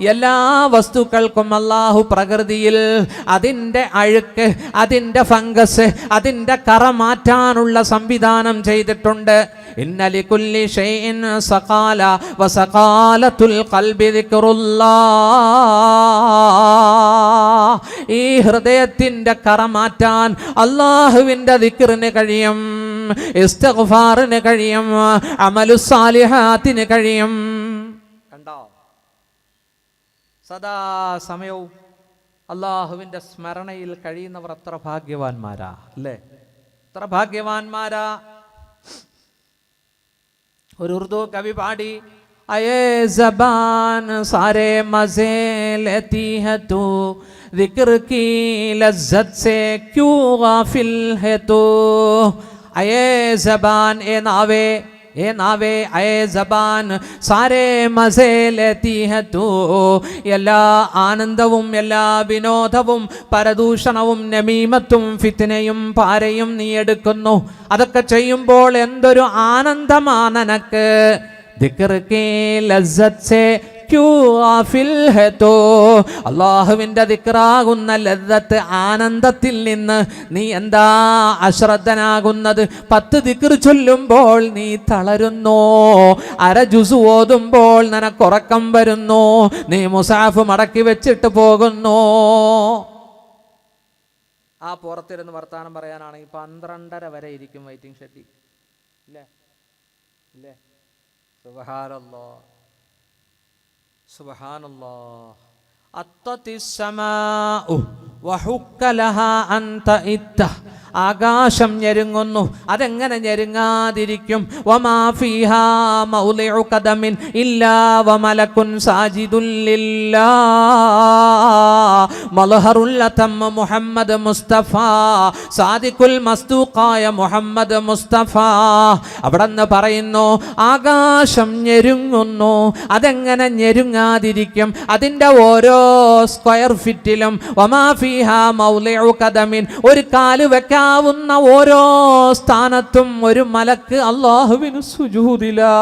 എല്ലാ വസ്തുക്കൾക്കും അല്ലാഹു പ്രകൃതിയിൽ അതിൻ്റെ അഴുക്ക്, അതിൻ്റെ ഫംഗസ്, അതിൻ്റെ കറ മാറ്റാനുള്ള സംവിധാനം ചെയ്തിട്ടുണ്ട്. ഇന്നലി കുല്ലി ഷൈഇൻ സഖാല വസഖാലത്തുൽ ഖൽബി ദിക്റുല്ലാഹ്. ഈ ഹൃദയത്തിൻ്റെ കറ മാറ്റാൻ അല്ലാഹുവിൻ്റെ ദിക്റിന് കഴിയും, ഇസ്തിഗ്ഫാറിന് കഴിയും, അമലുസ് സാലിഹാത്തിന് കഴിയും. കണ്ടോ? സദാ സമയവും അള്ളാഹുവിൻ്റെ സ്മരണയിൽ കഴിയുന്നവർ എത്ര ഭാഗ്യവാന്മാരാ, അല്ലേ? എത്ര ഭാഗ്യവാന്മാരാ. ഒരു ഉറുദു കവി പാടി, അയേ ജബാൻ സാരേ മസേ ലേതി ഹൈ തൂ ദിക്ർ കി ലസ്സത്ത് സേ ക്യൂ ഗാഫിൽ ഹൈ തൂ. അയേ ജബാൻ, ഏ നാവേ, ഏ നാവേ, അയേ ജബാൻ സാരേ മസേ ലേതി ഹൈ തൂ. എല്ലാ ആനന്ദവും എല്ലാ വിനോദവും പരദൂഷണവും നമീമത്തും ഫിത്നയും പാരയും നീ എടുക്കുന്നു. അതൊക്കെ ചെയ്യുമ്പോൾ എന്തൊരു ആനന്ദമാണ് നിനക്ക്. ദിക്ർ കി ലസ്സത്ത് സേ ക്യൂ ഗാഫിൽ ഹൈ തൂ. അല്ലാഹുവിൻ്റെ ദിക്റാകുന്ന ലദ്ദത്ത്, ആനന്ദത്തിൽ നിന്ന് നീ എന്താ അശ്രദ്ധനാകുന്നത്? 10 ദിക്ർ ചൊല്ലുമ്പോൾ നീ തളരുന്നു, അര ജുസ് ഓതുമ്പോൾ നിനക്കുറക്കം വരുന്നു, നീ മുസാഫ് മടക്കി വെച്ചിട്ട് പോകുന്നു. ആ പുറത്തിരുന്ന് വർത്താനം പറയാനാണെങ്കിൽ 12:30 വരെ ഇരിക്കും വെയിറ്റിംഗ് ഷെഡിൽ, ഇല്ലേ? ഇല്ലേ? സുബ്ഹാനല്ലാഹ്, സുബ്ഹാനല്ലാഹ്. അത്തതിസ്സമാഉ വഹുക്ക ലഹാ അൻ തഇത്ത. ആകാശം ഞെരുങ്ങുന്നു, അതെങ്ങനെ ഞെരുങ്ങാതിരിക്കും? വമാ ഫീഹാ മൗളിഉ ഖദമിൻ ഇല്ലാ വമലകുൻ സാജിദുൻ ലില്ലാഹ്. മൽഹറുൽ തം മുഹമ്മദ് മുസ്തഫ, സാദിഖുൽ മസ്തൂഖായ മുഹമ്മദ് മുസ്തഫ. അവിടെന്ന് പറയുന്നു ആകാശം ഞെരുങ്ങുന്നു, അതെങ്ങനെ ഞെരുങ്ങാതിരിക്കും? അതിൻ്റെ ഓരോ സ്ക്വയർ ഫീറ്റിലും വമാ ഫീഹാ മൗളിഉ ഖദമിൻ, ഒരു കാല് വെക്കാൻ ഓരോ സ്ഥാനത്തും ഒരു മലക്ക് അല്ലാഹുവിന് സുജൂദിലാ.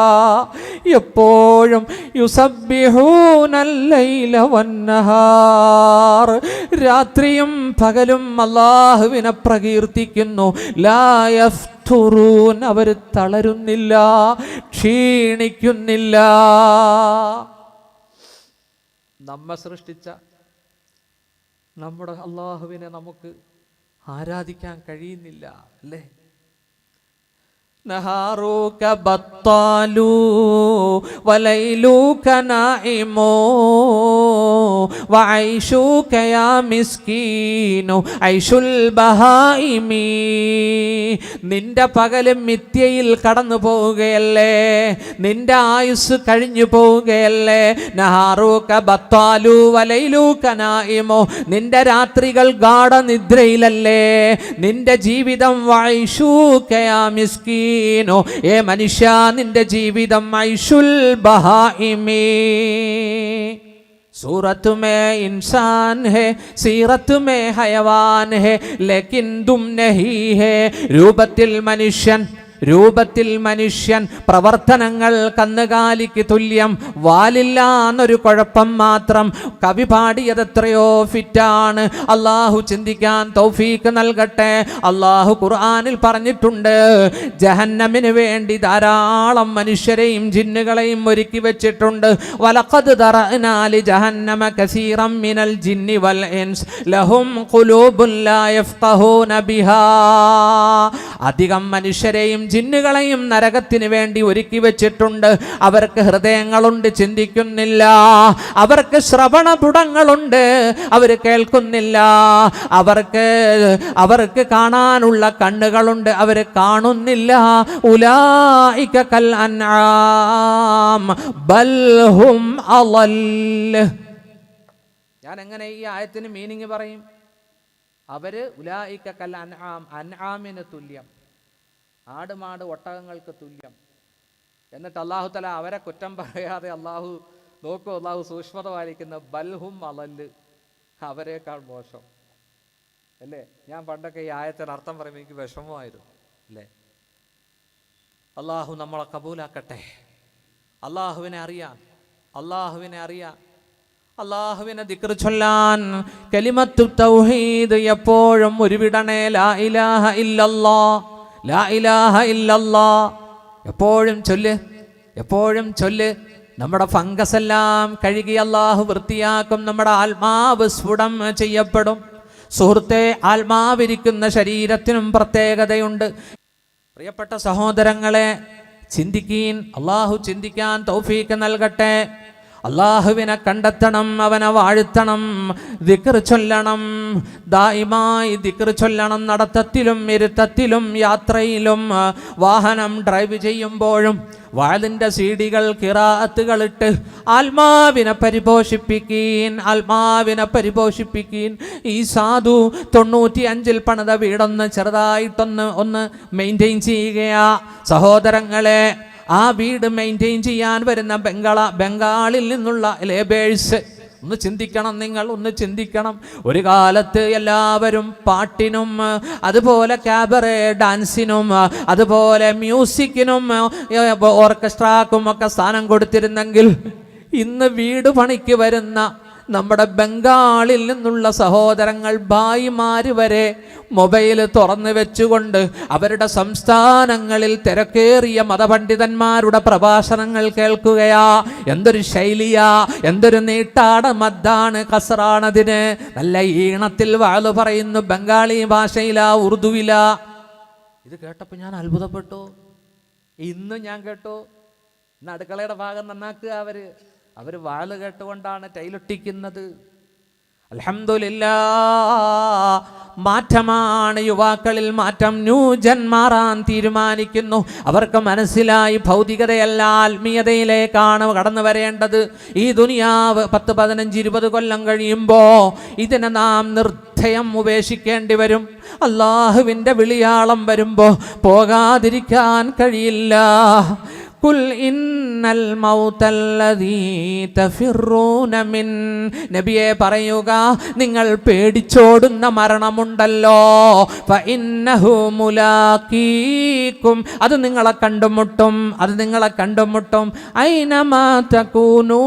എപ്പോഴും യുസബ്ബിഹൂനൽ ലൈല വന്നഹാർ, രാത്രിയും പകലും അല്ലാഹുവിനെ പ്രകീർത്തിക്കുന്നു. ലാ യഫ്തുറൂൻ, അവർ തളരുന്നില്ല, ക്ഷീണിക്കുന്നില്ല. നമ്മെ സൃഷ്ടിച്ച നമ്മുടെ അല്ലാഹുവിനെ നമുക്ക് ആരാധിക്കാൻ കഴിയുന്നില്ല, അല്ലേ? നഹാറൂക ബത്താലു വലൈലൂക നാഇമു വഐശൂക യാ മിസ്കീനു ഐശുൽ ബഹായിമി. നിന്റെ പകലും മിഥ്യയിൽ കടന്നു പോവുകയല്ലേ, നിന്റെ ആയുസ് കഴിഞ്ഞു പോവുകയല്ലേ. നഹാറൂക ബത്താലു വലൈലൂക നാഇമു, നിന്റെ രാത്രികൾ ഗാഢനിദ്രയിലല്ലേ, നിന്റെ ജീവിതം വഐശൂക യാ മിസ്കീൻ, ഏ മനുഷ്യ നിന്റെ ജീവിതം ഐശുൽ ബഹായിമി. सूरत में इंसान है, सीरत में हयवान है, लेकिन तुम नहीं है. രൂപത്തിൽ മനുഷ്യൻ, രൂപത്തിൽ മനുഷ്യൻ, പ്രവർത്തനങ്ങൾ കന്നുകാലിക്ക് തുല്യം, വാലില്ല എന്നൊരു കുഴപ്പം മാത്രം. കവി പാടിയത് എത്രയോ ഫിറ്റാണ്. അള്ളാഹു ചിന്തിക്കാൻ തൗഫീക്ക് നൽകട്ടെ. അള്ളാഹു ഖുർആനിൽ പറഞ്ഞിട്ടുണ്ട്, ജഹന്നമിന് വേണ്ടി ധാരാളം മനുഷ്യരെയും ജിന്നുകളെയും ഒരുക്കി വെച്ചിട്ടുണ്ട്. വലഖദ് ദറഅനാ ലി ജഹന്നമ കസീറൻ മിനൽ ജിന്നി വൽ ഇൻസ് ലഹും ഖുലൂബുൻ ലാ യഫ്ഖഹൂന ബിഹാ. അധികം മനുഷ്യരെയും ജിന്നുകളെയും നരകത്തിന് വേണ്ടി ഒരുക്കി വെച്ചിട്ടുണ്ട്. അവർക്ക് ഹൃദയങ്ങളുണ്ട്, ചിന്തിക്കുന്നില്ല. അവർക്ക് ശ്രവണപുടങ്ങളുണ്ട്, അവർ കേൾക്കുന്നില്ല. അവർക്ക് കാണാനുള്ള കണ്ണുകളുണ്ട്, അവർ കാണുന്നില്ല. ഉലൈക കൽ അൻആം ബൽ ഹും അളൽ. ഞാൻ എങ്ങനെ ഈ ആയത്തിന് മീനിങ് പറയും? അവര് ഉലൈക കൽ അൻആം, അൻആമിന് തുല്യം, ആടുമാട് ഒട്ടകങ്ങൾക്ക് തുല്യം. എന്നിട്ട് അല്ലാഹു തആല അവരെ കുറ്റം പറയാതെ അല്ലാഹു നോക്കൂ, അല്ലാഹു സൂക്ഷ്മത പാലിക്കുന്ന ബൽഹും അളല്, അവരെക്കാൾ മോശം, അല്ലേ? ഞാൻ പണ്ടൊക്കെ ഈ ആയത്തിന് അർത്ഥം പറയുമ്പോൾ എനിക്ക് വിഷമമായിരുന്നു, അല്ലേ? അല്ലാഹു നമ്മളെ കബൂലാക്കട്ടെ. അള്ളാഹുവിനെ അറിയാം, അള്ളാഹുവിനെ ദിക്ർ ചൊല്ലാൻ, കലിമത്തു തൗഹീദ് എപ്പോഴും ഉരുവിടണേ. ലാ ഇലാഹ ഇല്ലല്ലാഹ്, ലാ ഇലാഹ ഇല്ലല്ലാഹ് എപ്പോഴും ചൊല്ല്, എപ്പോഴും ചൊല്ല്. നമ്മുടെ ഫംഗസ് എല്ലാം കഴുകി അള്ളാഹു വൃത്തിയാക്കും. നമ്മുടെ ആത്മാവ് സ്ഫുടം ചെയ്യപ്പെടും. സുഹൃത്തെ, ആത്മാവിരിക്കുന്ന ശരീരത്തിനും പ്രത്യേകതയുണ്ട്. പ്രിയപ്പെട്ട സഹോദരങ്ങളെ, ചിന്തിക്കീൻ. അള്ളാഹു ചിന്തിക്കാൻ തൗഫീക്ക് നൽകട്ടെ. അള്ളാഹുവിനെ കണ്ടെത്തണം, അവനെ വാഴ്ത്തണം, ദിക്ർ ചൊല്ലണം, ദായിമായി ദിക്ർ ചൊല്ലണം. നടത്തത്തിലും ഇരുത്തത്തിലും യാത്രയിലും വാഹനം ഡ്രൈവ് ചെയ്യുമ്പോഴും വാളിൻ്റെ സീഡികൾ ഖിറാഅത്തുകളിട്ട് ആത്മാവിനെ പരിപോഷിപ്പിക്കീൻ, ആത്മാവിനെ പരിപോഷിപ്പിക്കീൻ. ഈ സാധു 95 പണിത വീടൊന്ന് ചെറുതായിട്ടൊന്ന് മെയിൻറ്റെയിൻ ചെയ്യുകയാ സഹോദരങ്ങളെ. ആ വീട് മെയിൻറ്റെയിൻ ചെയ്യാൻ വരുന്ന ബംഗാളിൽ നിന്നുള്ള ലേബേഴ്സ് ഒന്ന് ചിന്തിക്കണം, നിങ്ങൾ ഒന്ന് ചിന്തിക്കണം. ഒരു കാലത്ത് എല്ലാവരും പാട്ടിനും അതുപോലെ ക്യാബറെ ഡാൻസിനും അതുപോലെ മ്യൂസിക്കിനും ഓർക്കസ്ട്രാക്കും ഒക്കെ സ്ഥാനം കൊടുത്തിരുന്നെങ്കിൽ ഇന്ന് വീട് പണിക്ക് വരുന്ന നമ്മുടെ ബംഗാളിൽ നിന്നുള്ള സഹോദരങ്ങൾ ഭായിമാര് വരെ മൊബൈൽ തുറന്നു വെച്ചുകൊണ്ട് അവരുടെ സംസ്ഥാനങ്ങളിൽ തിരക്കേറിയ മതപണ്ഡിതന്മാരുടെ പ്രഭാഷണങ്ങൾ കേൾക്കുകയാ. എന്തൊരു ശൈലിയാ, എന്തൊരു നീട്ടാണ്, മദ്ദാണ്, കസറാണതിന്. നല്ല ഈണത്തിൽ വാള് പറയുന്നു, ബംഗാളി ഭാഷയിലാ, ഉറുദുവിലാ. ഇത് കേട്ടപ്പോൾ ഞാൻ അത്ഭുതപ്പെട്ടു. ഇന്ന് ഞാൻ കേട്ടു, ഇന്ന് അടുക്കളയുടെ ഭാഗം നന്നാക്കുക അവർ വാള് കേട്ടുകൊണ്ടാണ് ടൈലൊട്ടിക്കുന്നത്. അൽഹംദുലില്ലാഹ്, മാറ്റമാണ്. യുവാക്കളിൽ മാറ്റം. ന്യൂജൻ മാറാൻ തീരുമാനിക്കുന്നു. അവർക്ക് മനസ്സിലായി ഭൗതികതയല്ല ആത്മീയതയിലേക്കാണ് കടന്നു വരേണ്ടത്. ഈ ദുനിയാവ് 10, 15, 20 കൊല്ലം കഴിയുമ്പോൾ ഇതിനെ നാം നിർദ്ദയം ഉപേക്ഷിക്കേണ്ടി വരും. അള്ളാഹുവിൻ്റെ വിളിയാളം വരുമ്പോൾ പോകാതിരിക്കാൻ കഴിയില്ല. ഖുൽ ഇന്നൽ മൗതല്ലദീ തഫിറൂന മിൻ, നബിയെ പറയുക, നിങ്ങൾ പേടിച്ചോടുന്ന മരണമുണ്ടല്ലോ, ഫഇന്നഹു മുലാഖീകും, അത് നിങ്ങളെ കണ്ടുമുട്ടും, അത് നിങ്ങളെ കണ്ടുമുട്ടും. ഐനമാ തകൂനൂ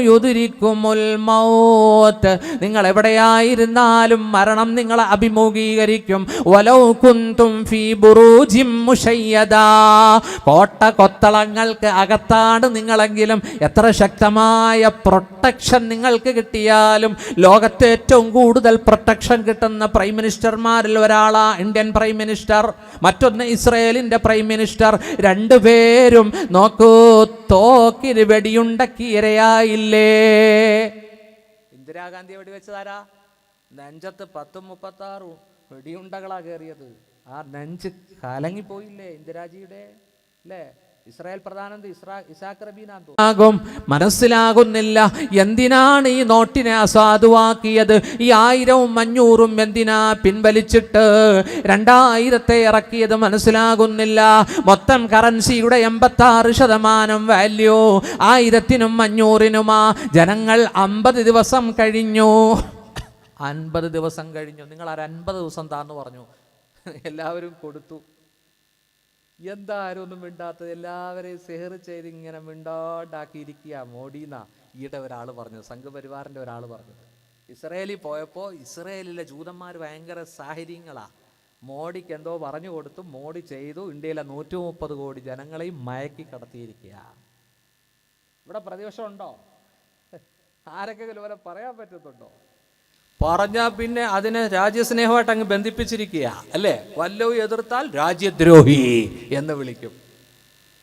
യുദ്രികുമുൽ മൗത്ത്, നിങ്ങൾ എവിടെയായിരുന്നാലും മരണം നിങ്ങളെ അഭിമുഖീകരിക്കും. വലൗ കുന്തും ഫീ ബുറൂജിം മുശയ്യദാ, കോട്ട കൊത്തളങ്ങൾ അകത്താണ് നിങ്ങളെങ്കിലും, എത്ര ശക്തമായ പ്രൊട്ടക്ഷൻ നിങ്ങൾക്ക് കിട്ടിയാലും, ലോകത്തെ ഏറ്റവും കൂടുതൽ പ്രൊട്ടക്ഷൻ കിട്ടുന്ന പ്രൈം മിനിസ്റ്റർമാരിൽ ഒരാളാ ഇന്ത്യൻ പ്രൈം മിനിസ്റ്റർ, മറ്റൊന്ന് ഇസ്രയേലിന്റെ പ്രൈം മിനിസ്റ്റർ. രണ്ടുപേരും നോക്കൂ, തോക്കിന് വെടിയുണ്ടക്കി ഇരയായില്ലേ. ഇന്ദിരാഗാന്ധി വെടിവെച്ചതാരാ? നെഞ്ചത്ത് 10-36 വെടിയുണ്ടകളാ കയറിയത്. ആ നെഞ്ച് കലങ്ങിപ്പോയില്ലേ ഇന്ദിരാജിയുടെ, അല്ലേ? ഇസ്രായേൽ പ്രധാനമന്ത്രി ഇസാഖ് റബീനാകും. മനസ്സിലാകുന്നില്ല എന്തിനാണ് ഈ നോട്ടിനെ അസാധുവാക്കിയത്. ഈ 1000ഉം 500ഉം എന്തിനാ പിൻവലിച്ചിട്ട് 2000 ഇറക്കിയത് മനസ്സിലാകുന്നില്ല. മൊത്തം കറൻസിയുടെ 86% വാല്യൂ 1000നും 500നുമാ. ജനങ്ങൾ 50 ദിവസം കഴിഞ്ഞു. 50 ദിവസം കഴിഞ്ഞു. നിങ്ങൾ ആ 50 ദിവസം താന്ന് പറഞ്ഞു, എല്ലാവരും കൊടുത്തു. എന്താ ആരും ഒന്നും മിണ്ടാത്തത്? എല്ലാവരെയും സെഹർ ചെയ്ത് ഇങ്ങനെ മിണ്ടാണ്ടാക്കിയിരിക്കുക മോഡിന്നാ ഈയിടെ ഒരാൾ പറഞ്ഞത്, സംഘപരിവാറിൻ്റെ ഒരാൾ പറഞ്ഞത്. ഇസ്രയേലിൽ പോയപ്പോൾ ഇസ്രയേലിലെ ജൂതന്മാർ ഭയങ്കര സാഹചര്യങ്ങളാ. മോഡിക്ക് എന്തോ പറഞ്ഞു കൊടുത്തു, മോഡി ചെയ്തു. ഇന്ത്യയിലെ 130 കോടി ജനങ്ങളെയും മയക്കി കടത്തിയിരിക്കുക. ഇവിടെ പ്രതിപക്ഷം ഉണ്ടോ? ആരൊക്കെ പോലെ പറയാൻ പറ്റത്തുണ്ടോ? പറഞ്ഞാൽ പിന്നെ അതിനെ രാജ്യസ്നേഹമായിട്ട് അങ്ങ് ബന്ധിപ്പിച്ചിരിക്കുക, അല്ലേ? വല്ലവും എതിർത്താൽ രാജ്യദ്രോഹി എന്ന് വിളിക്കും,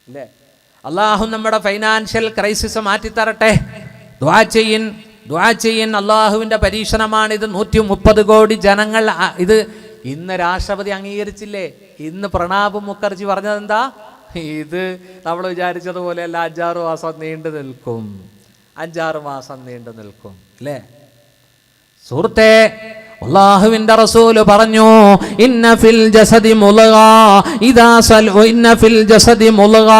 അല്ലേ? അള്ളാഹു നമ്മുടെ ഫൈനാൻഷ്യൽ ക്രൈസിസ് മാറ്റിത്തരട്ടെ. ദുആ ചെയ്യിൻ. അള്ളാഹുവിൻ്റെ പരീക്ഷണമാണിത്. 130 കോടി ജനങ്ങൾ. ഇത് ഇന്ന് രാഷ്ട്രപതി അംഗീകരിച്ചില്ലേ? ഇന്ന് പ്രണാബ് മുഖർജി പറഞ്ഞതെന്താ? ഇത് നമ്മൾ വിചാരിച്ചതുപോലെയല്ല, 5-6 മാസം നീണ്ടു നിൽക്കും, 5-6 മാസം നീണ്ടു നിൽക്കും, അല്ലേ? സുഹൃത്തെ, അല്ലാഹുവിന്റെ റസൂല് പറഞ്ഞു, ഇന്ന ഫിൽ ജസദി മുളഗ ഇദാ സലു ഇന്ന ഫിൽ ജസദി മുളഗ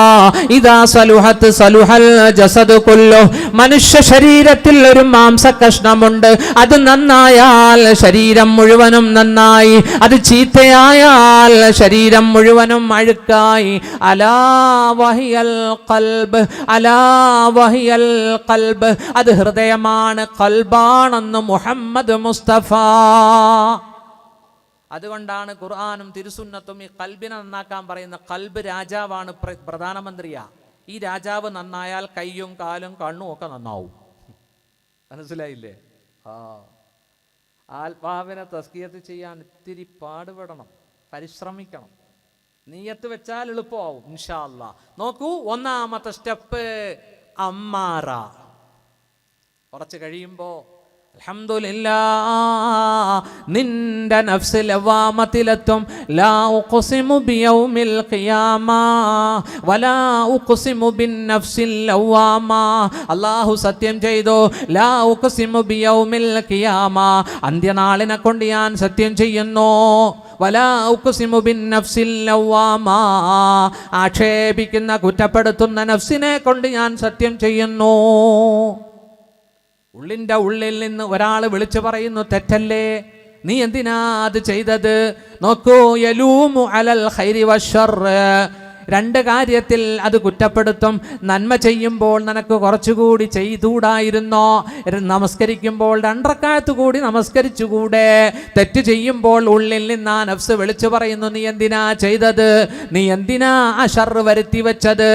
ഇദാ സലുഹത് സലുഹൽ ജസദു കുല്ലു. മനുഷ്യ ശരീരത്തിൽ ഒരു മാംസ കഷ്ണമുണ്ട്, അത് നന്നായാൽ ശരീരം മുഴുവനും നന്നായി, അത് ചീത്തയായാൽ ശരീരം മുഴുവനും അഴുക്കായി. അലാ വഹിയൽ ഖൽബ്, അലാ വഹിയൽ ഖൽബ്, അത് ഹൃദയമാണ്, ഖൽബാണെന്ന് മുഹമ്മദ് മുസ്തഫ. അതുകൊണ്ടാണ് ഖുർആനും തിരുസുന്നത്തും ഈ ഖൽബിനെ നന്നാക്കാൻ പറയുന്ന. ഖൽബ് രാജാവാണ്, പ്രധാനമന്ത്രിയാ. ഈ രാജാവ് നന്നായാൽ കയ്യും കാലും കണ്ണും ഒക്കെ നന്നാവും. മനസ്സിലായില്ലേ? ആത്മാവിനെ തസ്കിയത്ത് ചെയ്യാൻ ഇത്തിരി പാടുപെടണം, പരിശ്രമിക്കണം. നിയ്യത്ത് വെച്ചാൽ എളുപ്പമാവും ഇൻഷാ അല്ലാഹ്. നോക്കൂ, ഒന്നാമത്തെ സ്റ്റെപ്പ് അമ്മാറ. കുറച്ച് കഴിയുമ്പോൾ അൽഹംദുലില്ലാഹ് നിന്റെ നഫ്സ് ലവാമത്തിലെത്തും. ലാ ഉഖ്സിമു ബിയൗമിൽ ഖിയാമ വലാ ഉഖ്സിമു ബിന്നഫ്സിൽ ലവാമ. അല്ലാഹു സത്യം ചെയ്തു, ലാ ഉഖ്സിമു ബിയൗമിൽ ഖിയാമ, അന്ത്യനാളിനെ കൊണ്ട് ഞാൻ സത്യം ചെയ്യുന്നു. വലാ ഉഖ്സിമു ബിന്നഫ്സിൽ ലവാമ, ആക്ഷേപിക്കുന്ന കുറ്റപ്പെടുത്തുന്ന നഫ്സിനെ കൊണ്ട് ഞാൻ സത്യം ചെയ്യുന്നു. ഉള്ളിൻ്റെ ഉള്ളിൽ നിന്ന് ഒരാൾ വിളിച്ചു പറയുന്നു, തെറ്റല്ലേ, നീ എന്തിനാ അത് ചെയ്തത്? നോക്കൂ, യലൂമു അലൽ ഖൈരി വശർറ്, രണ്ട് കാര്യത്തിൽ അത് കുറ്റപ്പെടുത്തും. നന്മ ചെയ്യുമ്പോൾ നിനക്ക് കുറച്ചുകൂടി ചെയ്തുകൂടായിരുന്നോ? നമസ്കരിക്കുമ്പോൾ 2 റക്അത്ത് കൂടി നമസ്കരിച്ചുകൂടെ? തെറ്റ് ചെയ്യുമ്പോൾ ഉള്ളിൽ നിന്ന് ആ നഫ്സ് വിളിച്ചു പറയുന്നു, നീ എന്തിനാ ചെയ്തത്? നീ എന്തിനാ ആ ശർറ് വരുത്തി വെച്ചത്?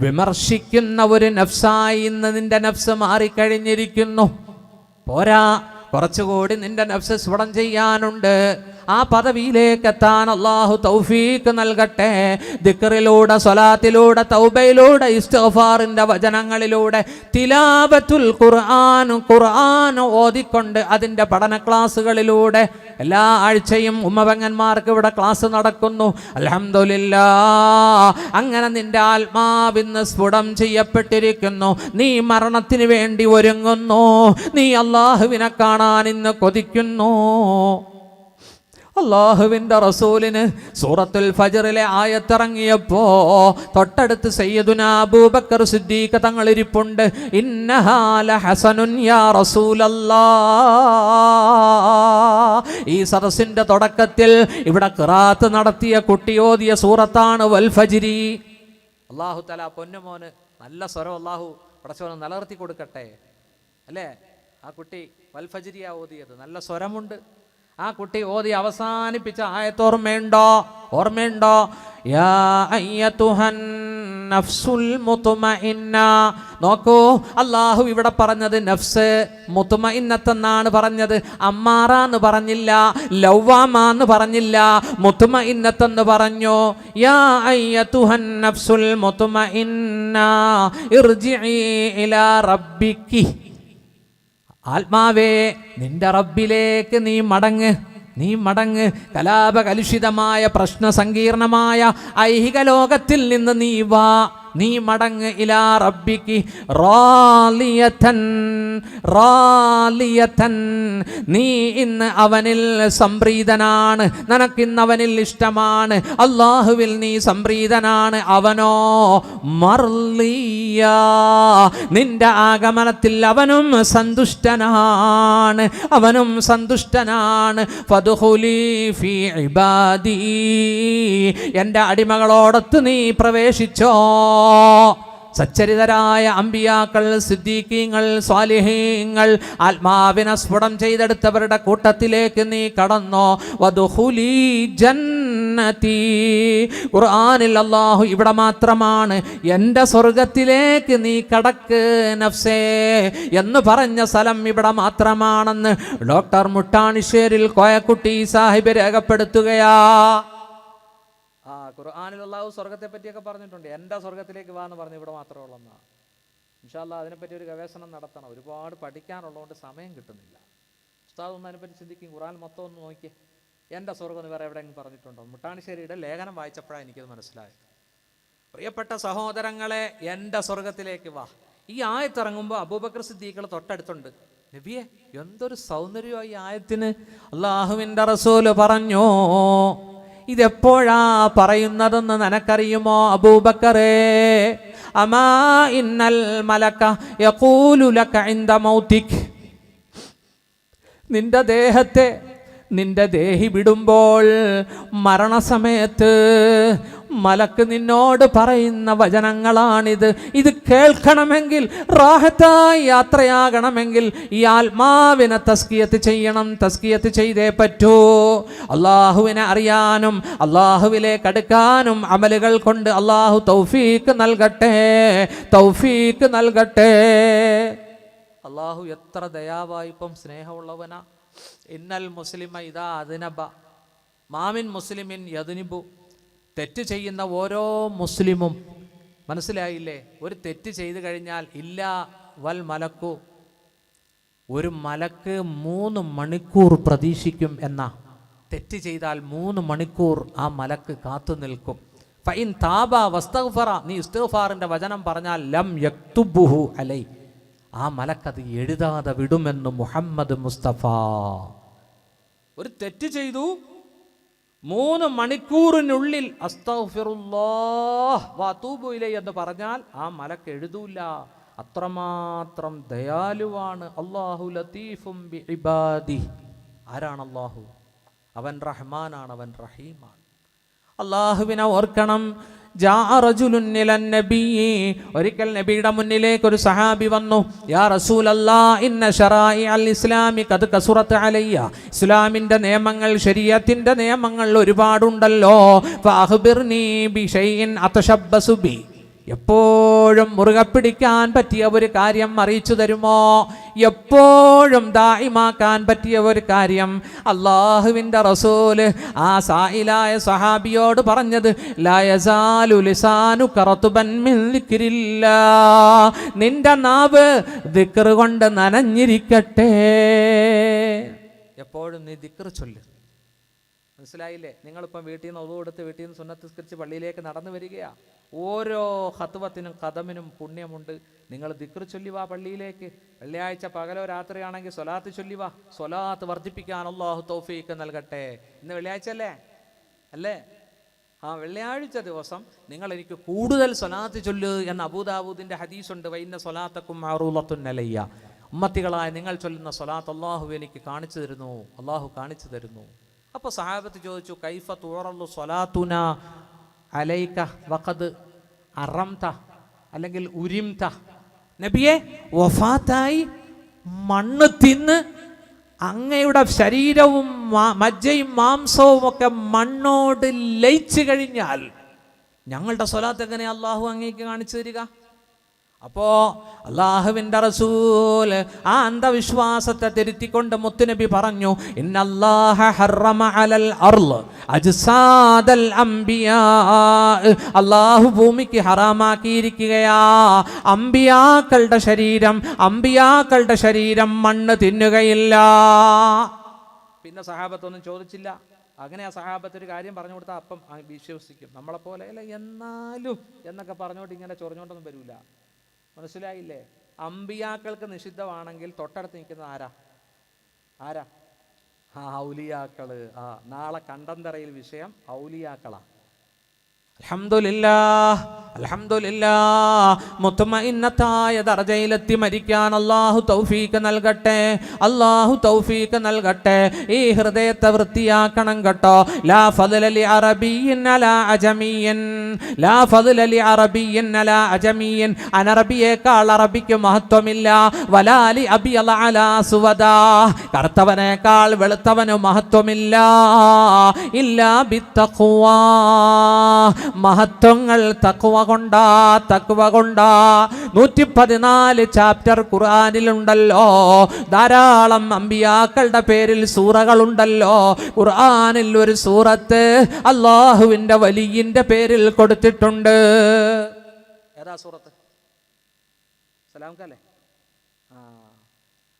വിമർശിക്കുന്ന ഒരു നഫ്സായി ഇന്ന് നിന്റെ നഫ്സ് മാറിക്കഴിഞ്ഞിരിക്കുന്നു. പോരാ, കുറച്ചുകൂടി നിന്റെ നഫ്സ് സ്ഫുടം ചെയ്യാനുണ്ട്. ആ പദവിയിലേക്ക് എത്താൻ അല്ലാഹു തൗഫീഖ് നൽകട്ടെ. ദിക്റിലൂടെ, സ്വലാത്തിലൂടെ, തൗബയിലൂടെ, ഇസ്തിഗ്ഫാറിന്റെ വചനങ്ങളിലൂടെ, തിലാവത്തുൽ ഖുർആൻ, ഖുർആൻ ഓതിക്കൊണ്ട് അതിൻ്റെ പഠന ക്ലാസ്സുകളിലൂടെ എല്ലാ ആഴ്ചയും ഉമ്മപെങ്ങന്മാർക്ക് ഇവിടെ ക്ലാസ് നടക്കുന്നു. അൽഹംദുലില്ലാഹ്. അങ്ങനെ നിന്റെ ആത്മാവിന്ന് സ്ഫുടം ചെയ്യപ്പെട്ടിരിക്കുന്നു. നീ മരണത്തിന് വേണ്ടി ഒരുങ്ങുന്നു. നീ അല്ലാഹുവിനെ കാണാൻ ഇന്ന് കൊതിക്കുന്നു. അല്ലാഹുവിൻ്റെ റസൂലിന് സൂറത്തുൽ ഫജ്റിലെ ആയത്തിറങ്ങിയപ്പോ തൊട്ടടുത്ത് സയ്യിദുനാ അബൂബക്കർ സിദ്ദീഖ് തങ്ങൾ ഇരിപ്പുണ്ട്. ഇന്നഹാ ലഹസനുൻ യാ റസൂലല്ലാഹ്. ഈ സദസ്സിന്റെ തുടക്കത്തിൽ ഇവിടെ ഖിറാഅത്ത് നടത്തിയ കുട്ടി ഓതിയ സൂറത്താണ് വൽ ഫജ്രി. അല്ലാഹു തആല പൊന്നുമോന് നല്ല സ്വരം അല്ലാഹു പടച്ചവന് നിലനിർത്തി കൊടുക്കട്ടെ. അല്ലേ, ആ കുട്ടി വൽ ഫജ്രിയാ ഓതിയത്, നല്ല സ്വരമുണ്ട്. ആ കുട്ടി ഓതി അവസാനിപ്പിച്ച ആയത്ത് ഓർമ്മയുണ്ടോ? യാ അയ്യതുഹൻ നഫ്സുൽ മുത്മഇന്ന. നോക്കൂ, അല്ലാഹു ഇവിടെ പറഞ്ഞത് നഫ്സ് മുത്മഇന്നത്തെന്നാണ് പറഞ്ഞത്. അമ്മാറ എന്ന് പറഞ്ഞില്ല, ലവ്വാമ എന്ന് പറഞ്ഞില്ല, മുത്മഇന്നത്തെന്ന് പറഞ്ഞു. യാ അയ്യതുഹൻ നഫ്സുൽ മുത്മഇന്ന ഇർജിഇ ഇലാ റബ്ബിക്കി. ആത്മാവേ, നിന്റെ റബ്ബിലേക്ക് നീ മടങ്ങ്. കലാപകലുഷിതമായ പ്രശ്ന സങ്കീർണമായ ഐഹിക ലോകത്തിൽ നിന്ന് നീ മടങ്ങ്. ഇലാ റബ്ബിക്ക് റാലിയതൻ. നീ ഇന്ന് അവനിൽ സംപ്രീതനാണ്, നിനക്കിന്ന് അവനിൽ ഇഷ്ടമാണ്. അല്ലാഹുവിൽ നീ സംപ്രീതനാണ്, അവനോ മർലിയ. നിന്റെ ആഗമനത്തിൽ അവനും സന്തുഷ്ടനാണ്. ഫദ്ഖുലി ഫീ ഇബാദി. എൻ്റെ അടിമകളോടൊത്ത് നീ പ്രവേശിച്ചോ. സച്ചരിതരായ അമ്പിയാക്കൾ, സിദ്ദീഖീങ്ങൾ, സ്വാലിഹീങ്ങൾ, ആത്മാവിനെ സ്ഫുടം ചെയ്തെടുത്തവരുടെ കൂട്ടത്തിലേക്ക് നീ കടന്നോ. വദ്ഖുലി ജന്നതി. ഖുർആനിൽ അല്ലാഹു ഇവിടെ മാത്രമാണ് എൻ്റെ സ്വർഗത്തിലേക്ക് നീ കടക്ക് നഫ്സേ എന്ന് പറഞ്ഞ സ്ഥലം ഇവിടെ മാത്രമാണെന്ന് ഡോക്ടർ മുട്ടാണിശ്ശേരിൽ കോയക്കുട്ടി സാഹിബ് രേഖപ്പെടുത്തുകയാ. ഖുർആനിൽ അല്ലാഹു സ്വർഗത്തെ പറ്റിയൊക്കെ പറഞ്ഞിട്ടുണ്ട്. എൻ്റെ സ്വർഗത്തിലേക്ക് വാ എന്ന് പറഞ്ഞ് ഇവിടെ മാത്രമേ ഉള്ളെന്നാണ്. ഇൻഷാ അല്ലാഹ് അതിനെപ്പറ്റി ഒരു ഗവേഷണം നടത്തണം. ഒരുപാട് പഠിക്കാനുള്ളതുകൊണ്ട് സമയം കിട്ടുന്നില്ല. ഉസ്താദ് ഒന്ന് അതിനെപ്പറ്റി ചിന്തിക്കും. ഖുർആൻ മൊത്തം ഒന്ന് നോക്കിയേ, എൻ്റെ സ്വർഗം എന്ന് വേറെ എവിടെയെങ്കിലും പറഞ്ഞിട്ടുണ്ടോ? മുട്ടാണിശ്ശേരിയുടെ ലേഖനം വായിച്ചപ്പോഴാണ് എനിക്കത് മനസ്സിലായത്. പ്രിയപ്പെട്ട സഹോദരങ്ങളെ, എൻ്റെ സ്വർഗത്തിലേക്ക് വാ. ഈ ആയത്തിറങ്ങുമ്പോൾ അബൂബക്കർ സിദ്ദീഖ് തൊട്ടടുത്തുണ്ട്. നബിയെ, എന്തൊരു സൗന്ദര്യമോ ഈ ആയത്തിന്. അള്ളാഹുവിൻ്റെ റസൂല് പറഞ്ഞു, ഇതെപ്പോഴാ പറയുന്നതെന്ന് നിനക്കറിയുമോ അബൂബക്കറേ? അമാ ഇന്നൽ മലക യഖൂലു ലക ഇൻദ മൗതിക്, നിന്റെ ദേഹി വിടുമ്പോൾ മരണസമയത്ത് മലക്ക് നിന്നോട് പറയുന്ന വചനങ്ങളാണിത്. ഇത് കേൾക്കണമെങ്കിൽ, റാഹത്തായി യാത്രയാകണമെങ്കിൽ ഈ ആത്മാവിനെ തസ്കിയത്ത് ചെയ്യണം. തസ്കിയത്ത് ചെയ്തേ പറ്റൂ. അള്ളാഹുവിനെ അറിയാനും അള്ളാഹുവിലേക്ക് അടുക്കാനും അമലുകൾ കൊണ്ട് അള്ളാഹു തൗഫീക്ക് നൽകട്ടെ, തൗഫീക്ക് നൽകട്ടെ. അള്ളാഹു എത്ര ദയാവായിപ്പം സ്നേഹമുള്ളവനാ. ഇന്നൽ മുസ്ലിമ ഇദാ അദ്നബ മാമിൻ മുസ്ലിമിൻ യദ്നിബു. തെറ്റ് ചെയ്യുന്ന ഓരോ മുസ്ലിമും, മനസ്സിലായില്ലേ, ഒരു തെറ്റ് ചെയ്തു കഴിഞ്ഞാൽ ഇല്ല വൽ മലക്കു, ഒരു മലക്ക് 3 മണിക്കൂർ പ്രതീക്ഷിക്കും എന്നാ. തെറ്റ് ചെയ്താൽ 3 മണിക്കൂർ ആ മലക്ക് കാത്തു നിൽക്കും. ഫഇൻ താബ വസ്തഗ്ഫറ, നീ ഇസ്തിഗ്ഫാറിന്റെ വചനം പറഞ്ഞാൽ ലം യക്തുബുഹു അലൈ, ആ മലക്കത് എഴുതാതെ വിടുമെന്ന് മുഹമ്മദ് മുസ്തഫ. ഒരു തെറ്റ് ചെയ്തു 3 മണിക്കൂറിനുള്ളിൽ അസ്തഗ്ഫിറുല്ലാഹ് വഅതൂബു ഇലൈഹി എന്ന് പറഞ്ഞാൽ ആ മലക്ക് എഴുതൂല. അത്രമാത്രം ദയാലുവാണ് അല്ലാഹു. ലതീഫും ബിഇബാദി. ആരാണ് അല്ലാഹു? അവൻ റഹ്മാനാണ്, അവൻ റഹീമാണ്. അല്ലാഹുവിനെ ഓർക്കണം. ഒരിക്കൽ നബിയുടെ മുന്നിലേക്ക് ഒരു സഹാബി വന്നു. യാ റസൂലല്ലാഹ്, ഇന്ന ശറാഇഅൽ ഇസ്ലാമി ഖദ് കസുറത് അലയ്യ, ഇസ്ലാമിന്റെ നിയമങ്ങൾ, ശരീഅത്തിന്റെ നിയമങ്ങൾ ഒരുപാടുണ്ടല്ലോ. ഫഅഖ്ബിർനി ബിശൈഇൻ അതശബ്ബസു ബി, എപ്പോഴും മുറുകെ പിടിക്കാൻ പറ്റിയ ഒരു കാര്യം അറിയിച്ചു തരുമോ? എപ്പോഴും ദായിമാക്കാൻ പറ്റിയ ഒരു കാര്യം. അള്ളാഹുവിൻ്റെ റസൂല് ആ സായിലായ സഹാബിയോട് പറഞ്ഞത്, ലാ യസാലു ലിസാനുക റത്ബൻ മിൻ ദിക്രില്ലാഹ്, നിന്റെ നാവ് ദിക്ർ കൊണ്ട് നനഞ്ഞിരിക്കട്ടെ. എപ്പോഴും നീ ദിക്ർ ചൊല്ല്. മനസ്സിലായില്ലേ? നിങ്ങളിപ്പം വീട്ടിൽ നിന്ന് ഒതു കൊടുത്ത് വീട്ടിൽ നിന്ന് സുന്നത്ത് നിസ്കരിച്ച് പള്ളിയിലേക്ക് നടന്നു വരികയാ. ഓരോ ഖത്വത്തിനും ഖദമിനും പുണ്യമുണ്ട്. നിങ്ങൾ ദിക്ർ ചൊല്ലിവാ പള്ളിയിലേക്ക്. വെള്ളിയാഴ്ച പകലോ രാത്രിയാണെങ്കിൽ സ്വലാത്ത് ചൊല്ലിവാ. സ്വലാത്ത് വർദ്ധിപ്പിക്കാൻ അല്ലാഹു തൗഫീക്ക് നൽകട്ടെ. ഇന്ന് വെള്ളിയാഴ്ച അല്ലേ? ആ വെള്ളിയാഴ്ച ദിവസം നിങ്ങൾ എനിക്ക് കൂടുതൽ സ്വലാത്ത് ചൊല്ല് എന്ന അബൂദാവൂദിന്റെ ഹദീസുണ്ട്. വൈന്ന സ്വലാത്തക്കും മഅറൂളത്തുൻ അലയ്യ, ഉമ്മത്തികളായ നിങ്ങൾ ചൊല്ലുന്ന സ്വലാത്ത് അല്ലാഹു എനിക്ക് കാണിച്ചു തരുന്നു, അല്ലാഹു കാണിച്ചു തരുന്നു. അപ്പോൾ സഹാബത്ത് ചോദിച്ചു, കൈഫ തുറല്ലു സ്വലാത്തുന അലൈക വഖദ് അറംത, അല്ലെങ്കിൽ ഉരിംത. നബിയെ, വഫാത്തായി മണ്ണ് തിന്ന് അങ്ങയുടെ ശരീരവും മജ്ജയും മാംസവും ഒക്കെ മണ്ണോട് ലയിച്ചു കഴിഞ്ഞാൽ ഞങ്ങളുടെ സ്വലാത്ത് എങ്ങനെ അള്ളാഹു അങ്ങേക്ക് കാണിച്ചു തരിക? അപ്പോ അള്ളാഹുവിൻ്റെ റസൂൽ ആ അന്ധവിശ്വാസത്തെ തിരുത്തിക്കൊണ്ട് മുത്തുനബി പറഞ്ഞു, ഇന്നല്ലാഹ ഹറമ അലൽ അർള് അജ്സാദൽ അംബിയാ, അള്ളാഹു ഭൂമിക്ക് ഹറാമാക്കിയിരിക്കുകയാ അംബിയാക്കളുടെ ശരീരം മണ്ണ് തിന്നുകയില്ല. പിന്നെ സഹാബത്തൊന്നും ചോദിച്ചില്ല. അങ്ങനെ ആ സഹാബത്ത് ഒരു കാര്യം പറഞ്ഞു കൊടുത്താൽ അപ്പം വിശ്വസിക്കും. നമ്മളെപ്പോലെ അല്ല എന്നാലും എന്നൊക്കെ പറഞ്ഞുകൊണ്ട് ഇങ്ങനെ ചൊറിഞ്ഞോണ്ടൊന്നും വരില്ല. മനസ്സിലായില്ലേ? അമ്പിയാക്കൾക്ക് നിഷിദ്ധമാണെങ്കിൽ തൊട്ടടുത്ത് നിൽക്കുന്ന ആരാ? ഔലിയാക്കള്. നാളെ കണ്ടന്തറയിൽ വിഷയം ഔലിയാക്കളാ. അൽഹംദുലില്ലാഹ്, മുത്മഇന്നത്തായ ദർജയിലെത്തി മരിക്കാൻ അല്ലാഹു തൗഫീക്ക് നൽകട്ടെ, അല്ലാഹു തൗഫീക്ക് നൽകട്ടെ. ഈ ഹൃദയത്തെ വൃത്തിയാക്കണം കേട്ടോ. ലാ ഫദ്ല ലി അറബിയ്യിൻ അലാ അജമിയ്യിൻ, ലാ ഫദ്ല ലി അറബിയ്യിൻ അലാ അജമിയ്യിൻ, അനറബിയേക്കാൾ അറബിക്ക് മഹത്വമില്ല. വലാ ലി അബിയള അലാ സുവദാ, കറുത്തവനേക്കാൾ വെളുത്തവന് മഹത്വമില്ല. ഇല്ലാ ബിത്തഖ്വാ, മഹത്വങ്ങൾ തഖ്വ കൊണ്ടാ. 114 ചാപ്റ്റർ ഖുർആനിലുണ്ടല്ലോ. ധാരാളം അമ്പിയാക്കളുടെ പേരിൽ സൂറകളുണ്ടല്ലോ. ഖുർആനിൽ ഒരു സൂറത്ത് അല്ലാഹുവിൻ്റെ വലിയിൻ്റെ പേരിൽ കൊടുത്തിട്ടുണ്ട്. ഏതാ സൂറത്ത്? സലാംക്കല്ലേ?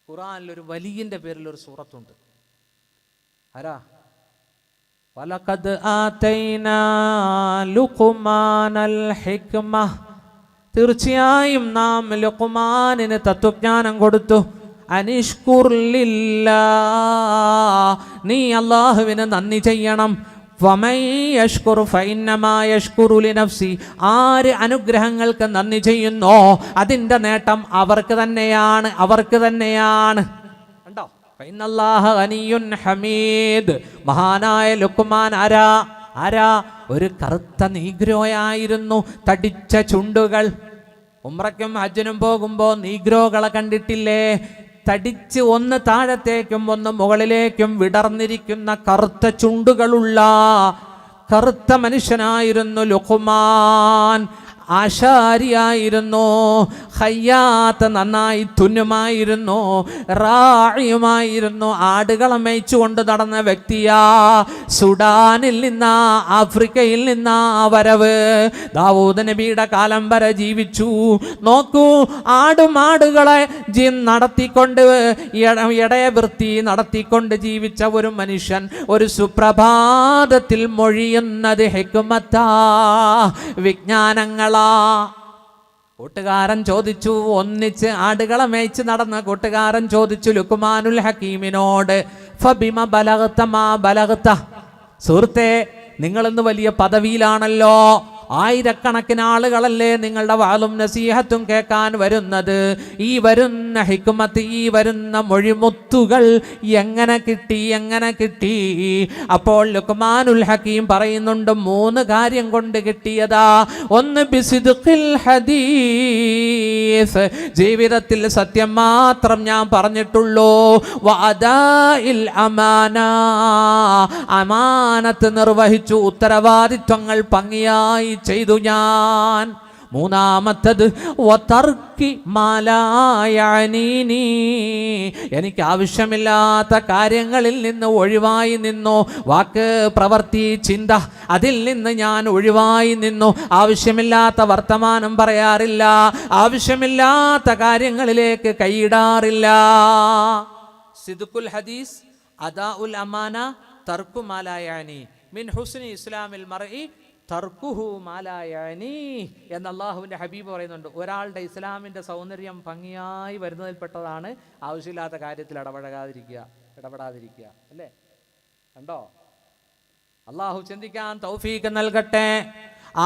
ഖുർആനിൽ ഒരു വലിയിൻ്റെ പേരിൽ ഒരു സൂറത്തുണ്ട്. ആരാ? വലഖദ് ആതൈനാ ലുഖ്മാനൽ ഹിക്മ, തീർച്ചയായും നാം ലുഖ്മാനിന് തത്വജ്ഞാനം കൊടുത്തു. അനിഷ്കുർ ലില്ലാഹ്, നീ അല്ലാഹുവിന് നന്ദി ചെയ്യണം. വമൻ യഷ്കുർ ഫഇന്നമാ യഷ്കുറു ലിനഫ്സി, ആര് അനുഗ്രഹങ്ങൾക്ക് നന്ദി ചെയ്യുന്നോ അതിൻ്റെ നേട്ടം അവർക്ക് തന്നെയാണ്, അവർക്ക് തന്നെയാണ്. കണ്ടോ, ഫഇന്നല്ലാഹ ഗനിയ്യുൻ ഹമീദ്. മഹാനായ ലുഖ്മാൻ ആരാ? ഒരു കറുത്ത നീഗ്രോയായിരുന്നു, തടിച്ച ചുണ്ടുകൾ. ഉംറയ്ക്കും ഹജ്ജിനും പോകുമ്പോൾ നീഗ്രോകളെ കണ്ടിട്ടില്ലേ? തടിച്ച് ഒന്ന് താഴത്തേക്കും ഒന്ന് മുകളിലേക്കും വിടർന്നിരിക്കുന്ന കറുത്ത ചുണ്ടുകളുള്ള കറുത്ത മനുഷ്യനായിരുന്നു ലുഖ്മാൻ. ആശാരിയായിരുന്നു, ഖയ്യാത്ത് നന്നായി തുന്നുമായിരുന്നു, റായിയുമായിരുന്നു, ആടുകളെ മേയിച്ചുകൊണ്ട് നടന്ന വ്യക്തിയാ. സുഡാനിൽ നിന്നാ, ആഫ്രിക്കയിൽ നിന്നാ വരവ്. ദാവൂദ് നബിയുടെ കാലം വരെ ജീവിച്ചു. നോക്കൂ, ആടുമാടുകളെ നടത്തിക്കൊണ്ട് ഇടയവൃത്തി നടത്തിക്കൊണ്ട് ജീവിച്ച ഒരു മനുഷ്യൻ ഒരു സുപ്രഭാതത്തിൽ മൊഴിയുന്നത് ഹിക്മത്താ, വിജ്ഞാനങ്ങളാ. കൂട്ടുകാരൻ ചോദിച്ചു, ഒന്നിച്ച് ആടുകളെ മേയിച്ച് നടന്ന കൂട്ടുകാരൻ ചോദിച്ചു ലുഖ്മാനുൽ ഹക്കീമിനോട്, ഫബിമ ബലഗത മാ ബലഗത, സുഹൃത്തേ നിങ്ങളിന്ന് വലിയ പദവിയിലാണല്ലോ, ആയിരക്കണക്കിന് ആളുകളല്ലേ നിങ്ങളുടെ വാളും നസീഹത്തും കേൾക്കാൻ വരുന്നത്. ഈ വരുന്ന ഹിക്മത്ത്, ഈ വരുന്ന മൊഴിമുത്തുകൾ എങ്ങനെ കിട്ടി? അപ്പോൾ ലുഖ്മാനുൽ ഹക്കീം പറയുന്നുണ്ട്, 3 കാര്യം കൊണ്ട് കിട്ടിയതാ. ഒന്ന്, ബിസിദ്ഖിൽ ഹദീസ്, ജീവിതത്തിൽ സത്യം മാത്രം ഞാൻ പറഞ്ഞിട്ടുള്ളൂ. വഅദാഇൽ അമാന, അമാനത്ത് നിർവഹിച്ചു, ഉത്തരവാദിത്വങ്ങൾ ഭംഗിയായി ചെയ്തു ഞാൻ. മൂന്നാമത്തത് വതർക്കി മാലായനീനി, എനിക്ക് ആവശ്യമില്ലാത്ത കാര്യങ്ങളിൽ നിന്ന് ഒഴിവായി നിന്നു. വാക്ക്, പ്രവൃത്തി, ചിന്ത, അതിൽ നിന്ന് ഞാൻ ഒഴിവായി നിന്നു. ആവശ്യമില്ലാത്ത വർത്തമാനം പറയാറില്ല, ആവശ്യമില്ലാത്ത കാര്യങ്ങളിലേക്ക് കൈയിടാറില്ല. സിദ്ഖുൽ ഹദീസ്, അദാഉൽ അമാന, തർക്കു മാലായനി, മിൻ ഹുസ്നി ഇസ്ലാമിൽ മർഇ തർക്കുഹു മാലായനി എന്ന് അള്ളാഹുവിൻ്റെ ഹബീബ് പറയുന്നുണ്ട്. ഒരാളുടെ ഇസ്ലാമിൻ്റെ സൗന്ദര്യം ഭംഗിയായി വരുന്നതിൽപ്പെട്ടതാണ് ആവശ്യമില്ലാത്ത കാര്യത്തിൽ ഇടപെടാതിരിക്കുക അല്ലേ? കണ്ടോ? അള്ളാഹു ചിന്തിക്കാൻ തൗഫീഖ് നൽകട്ടെ.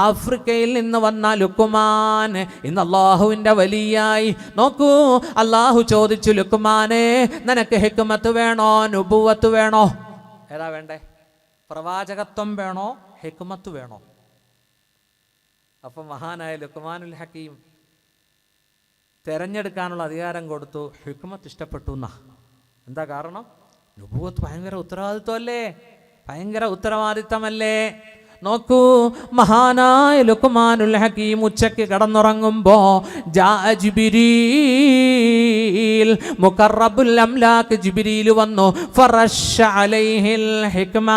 ആഫ്രിക്കയിൽ നിന്ന് വന്ന ലുഖ്മാൻ ഇന്ന് അള്ളാഹുവിൻ്റെ വലിയായി. നോക്കൂ, അള്ളാഹു ചോദിച്ചു, ലുഖ്മാനെ നിനക്ക് ഹിക്മത്ത് വേണോ, നുബുവത്ത് വേണോ? ഏതാ വേണ്ടേ? പ്രവാചകത്വം വേണോ, ഹിക്മത്ത് വേണോ? അപ്പം മഹാനായ ലുഖ്മാനുൽ ഹക്കീം തിരഞ്ഞെടുക്കാനുള്ള അധികാരം കൊടുത്തു. ഹിക്മത്ത് ഇഷ്ടപ്പെട്ടു എന്നാ. എന്താ കാരണം? നുബുവത്ത് ഭയങ്കര ഉത്തരവാദിത്വമല്ലേ, ഭയങ്കര ഉത്തരവാദിത്തമല്ലേ? നോക്കൂ, മഹാനായ ലുഖ്മാനുൽ ഹക്കീം ഉച്ചയ്ക്ക് കിടന്നുറങ്ങുമ്പോ ജിബ്രീൽ, മുഖറബുൽ അംലാക്ക് ജിബ്രീൽ വന്നു. ഫറശ അലൈഹിൽ ഹിക്മ,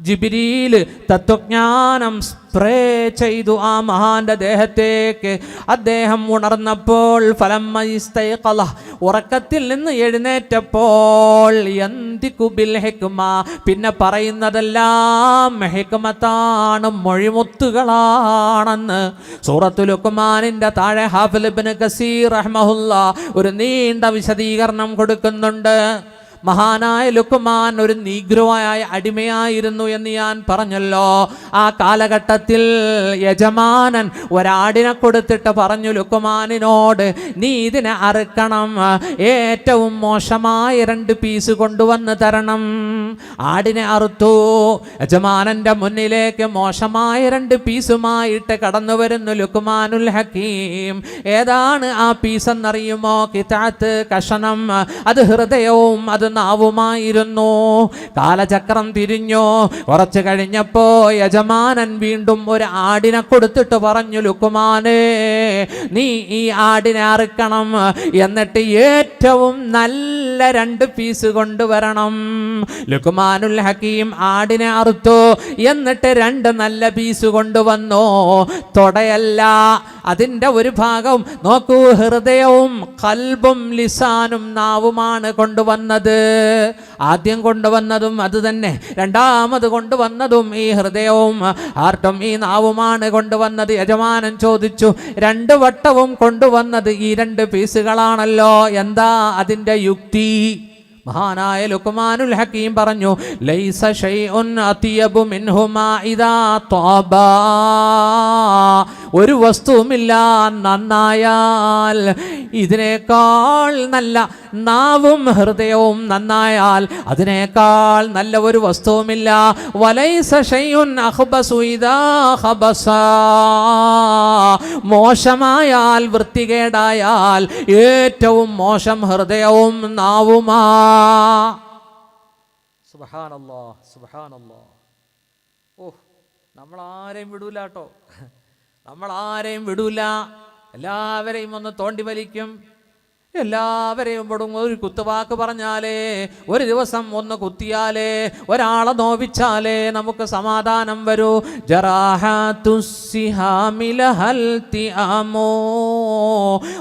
ജിബ്രീൽ തത്വജ്ഞാനം സ്പ്രേ ചെയ്തു ആ മഹാന്റെ ദേഹത്തേക്ക്. അദ്ദേഹം ഉണർന്നപ്പോൾ, ഫലമ്മ ഇസ്തൈഖള, ഉറക്കത്തിൽ നിന്ന് എഴുന്നേറ്റപ്പോൾ, യന്തിഖു ബിൽ ഹിക്മ, പിന്നെ പറയുന്നതെല്ലാം ഹിക്മത്താണ്, മൊഴിമുത്തുകളാണെന്ന് സൂറത്തുൽ ലുഖ്മാനിന്റെ താഴെ ഹാഫിദ് ഇബ്നു കസീർ റഹ്മഹുല്ലാ ഒരു നീണ്ട വിശദീകരണം കൊടുക്കുന്നുണ്ട്. മഹാനായ ലുഖ്മാൻ ഒരു നീഗ്രോയായ അടിമയായിരുന്നു എന്ന് ഞാൻ പറഞ്ഞല്ലോ. ആ കാലഘട്ടത്തിൽ യജമാനൻ ഒരാടിനെ കൊടുത്തിട്ട് പറഞ്ഞു ലുഖ്മാനിനോട്, നീ ഇതിനെ അറുക്കണം, ഏറ്റവും മോശമായ 2 പീസ് കൊണ്ടുവന്ന് തരണം. ആടിനെ അറുത്തു. യജമാനന്റെ മുന്നിലേക്ക് മോശമായ 2 പീസുമായിട്ട് കടന്നു വരുന്നു ലുഖ്മാനുൽ ഹക്കീം. ഏതാണ് ആ പീസ് എന്നറിയുമോ? കിതാത്ത്, കഷണം. അത് ഹൃദയവും അത് നാവുമായിരുന്നു. കാലചക്രം തിരിഞ്ഞു. കുറച്ച് കഴിഞ്ഞപ്പോ യജമാനൻ വീണ്ടും ഒരു ആടിനെ കൊടുത്തിട്ട് പറഞ്ഞു, ലുഖ്മാനേ, നീ ഈ ആടിനെ അറുക്കണം, എന്നിട്ട് ഏറ്റവും നല്ല 2 പീസ് കൊണ്ടുവരണം. ലുഖ്മാനുൽ ഹക്കീം ആടിനെ അറുത്തു. എന്നിട്ട് 2 നല്ല പീസ് കൊണ്ടുവന്നു. തൊടയല്ല, അതിൻ്റെ ഒരു ഭാഗം നോക്കൂ, ഹൃദയവും കൽബും ലിസാനും നാവുമാണ് കൊണ്ടുവന്നത്. ആദ്യം കൊണ്ടുവന്നതും അത് തന്നെ, രണ്ടാമത് കൊണ്ടുവന്നതും ഈ ഹൃദയവും ഹാർട്ടും ഈ നാവുമാണ് കൊണ്ടുവന്നത്. യജമാനൻ ചോദിച്ചു, 2 വട്ടവും കൊണ്ടുവന്നത് ഈ 2 പീസുകളാണല്ലോ, എന്താ അതിൻ്റെ യുക്തി? മഹാനായ ലുക്മാനുൽ ഹക്കീം പറഞ്ഞു, ലൈസ ശൈഉൻ അത്യബു മിൻഹുമാ ഇദാ ത്വാബാ, ഒരു വസ്തുവുമില്ല നന്നായാൽ ഇതിനേക്കാൾ നല്ല, നാവും ഹൃദയവും നന്നായാൽ അതിനേക്കാൾ നല്ല ഒരു വസ്തുവുമില്ല. വലൈസ ശൈഉൻ അഖ്ബസു ഇദാ ഖബസാ, മോശമായാൽ വൃത്തികേടായാൽ ഏറ്റവും മോശം ഹൃദയവും നാവുമാ. സുബ്ഹാനല്ലാഹ് സുബ്ഹാനല്ലാഹ്. ഓഹ്, നമ്മളാരെയും വിടൂല കേട്ടോ, നമ്മളാരെയും വിടൂല. എല്ലാവരെയും ഒന്ന് തോണ്ടി വലിക്കും, എല്ലാവരെയും ഒരു കുത്തുവാക്ക് പറഞ്ഞാലേ, ഒരു ദിവസം ഒന്ന് കുത്തിയാലേ, ഒരാളെ നോവിച്ചാലേ നമുക്ക് സമാധാനം വരൂ. ജറാഹത്തുസ്സിഹാമി ലഹൽ തിഅമോ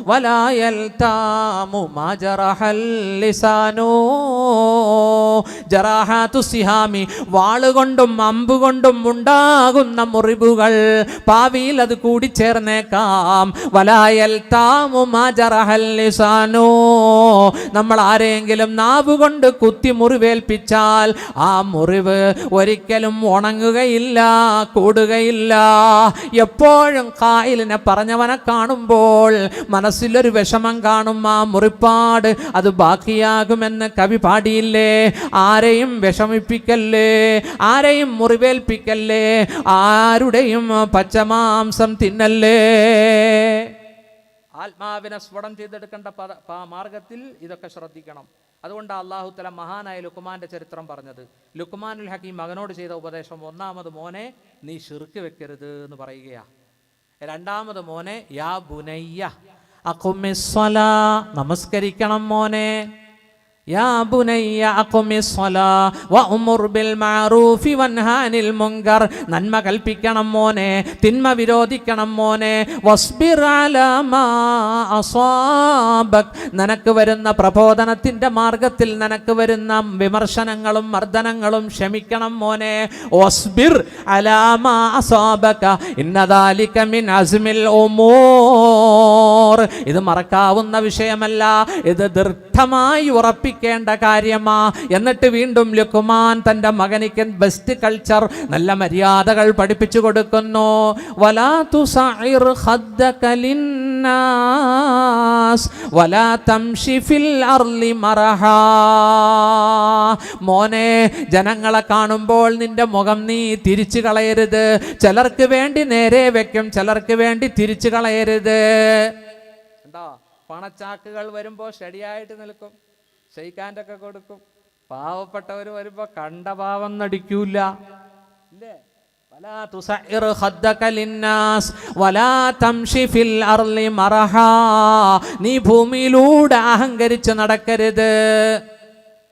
വലാ യൽതാമു മാ ജറഹൽ ലിസാനോ. ജറാഹത്തുസ്സിഹാമി, വാളുകൊണ്ടും അമ്പുകൊണ്ടും ഉണ്ടാകുന്ന മുറിവുകൾ ഭാവിയിൽ അത് കൂടിച്ചേർന്നേക്കാം. വലാ യൽതാമു മാ ജറഹൽ ലിസാനോ, നമ്മൾ ആരെങ്കിലും നാവുകൊണ്ട് കുത്തി മുറിവേൽപ്പിച്ചാൽ ആ മുറിവ് ഒരിക്കലും ഉണങ്ങുകയില്ല, കൂടുകയില്ല. എപ്പോഴും ഖായിലിനെ പറഞ്ഞവനെ കാണുമ്പോൾ മനസ്സിലൊരു വിഷമം കാണും, ആ മുറിപ്പാട് അത് ബാക്കിയാകുമെന്ന് കവി പാടിയില്ലേ? ആരെയും വിഷമിപ്പിക്കല്ലേ, ആരെയും മുറിവേൽപ്പിക്കല്ലേ, ആരുടെയും പച്ചമാംസം തിന്നല്ലേ. ആത്മാവിനെ സ്ഫുടം ചെയ്തെടുക്കേണ്ട മാർഗത്തിൽ ഇതൊക്കെ ശ്രദ്ധിക്കണം. അതുകൊണ്ടാണ് അല്ലാഹു തആല മഹാനായ ലുക്മാന്റെ ചരിത്രം പറഞ്ഞത്. ലുക്മാനുൽ ഹക്കീം മകനോട് ചെയ്ത ഉപദേശം, ഒന്നാമത് മോനെ നീ ശിർക്ക് വെക്കരുത് എന്ന് പറയുകയാണ്. രണ്ടാമത് മോനെ യാ ബുനയ്യ അഖുമിസ്സലാ, നമസ്കരിക്കണം മോനെ. യാ ബുനയ്യ അഖുമിസ്സലാ വഅ്മുർ ബിൽ മഅറൂഫി വൻഹാ അനിൽ മുൻകർ, നന്മ കൽപ്പിക്കണം മോനെ, തിന്മ വിരോധിക്കണം മോനെ. വസ്ബിർ അലാ മാ അസാബക്, നിനക്ക് വരുന്ന പ്രബോധനത്തിന്റെ മാർഗത്തിൽ നിനക്ക് വരുന്ന വിമർശനങ്ങളും മർദ്ദനങ്ങളും ക്ഷമിക്കണം മോനെ. വസ്ബിർ അലാ മാ അസാബക ഇന്ന ദാലിക മിൻ അസ്മിൽ ഉമൂർ, ഇത് മറക്കാവുന്ന വിഷയമല്ല, ഇത് ദൃഢമായി ഉറപ്പിക്കേണ്ട കാര്യമാ. എന്നിട്ട് വീണ്ടും ലുക്മാൻ തൻ്റെ മകനിക്ക് ബെസ്റ്റ് കൾച്ചർ, നല്ല മര്യാദകൾ പഠിപ്പിച്ചു കൊടുക്കുന്നു. വലാ തുസഇർ ഖദ്ദക ലിന്നാസ് വലാ തംശി ഫിൽ അർളി മറഹാ, മോനെ ജനങ്ങളെ കാണുമ്പോൾ നിന്റെ മുഖം നീ തിരിച്ചു കളയരുത്. ചിലർക്ക് വേണ്ടി നേരെ വെക്കും, ചിലർക്ക് വേണ്ടി തിരിച്ചു കളയരുത്. എന്താ, പണച്ചാക്കുകൾ വരുമ്പോൾ ശരിയായിട്ട് നിൽക്കും, ഷെയ്ക്കാൻ്റെ ഒക്കെ കൊടുക്കും. പാവപ്പെട്ടവർ വരുമ്പോൾ കണ്ട പാവം നടിക്കൂല, ഇല്ലേ? വലാ തുസഇർ ഖദ്ദക ലിന്നാസ് വലാ തംശി ഫിൽ അർളി മറഹാ, നീ ഭൂമിയിലൂടെ അഹങ്കരിച്ച് നടക്കരുത്.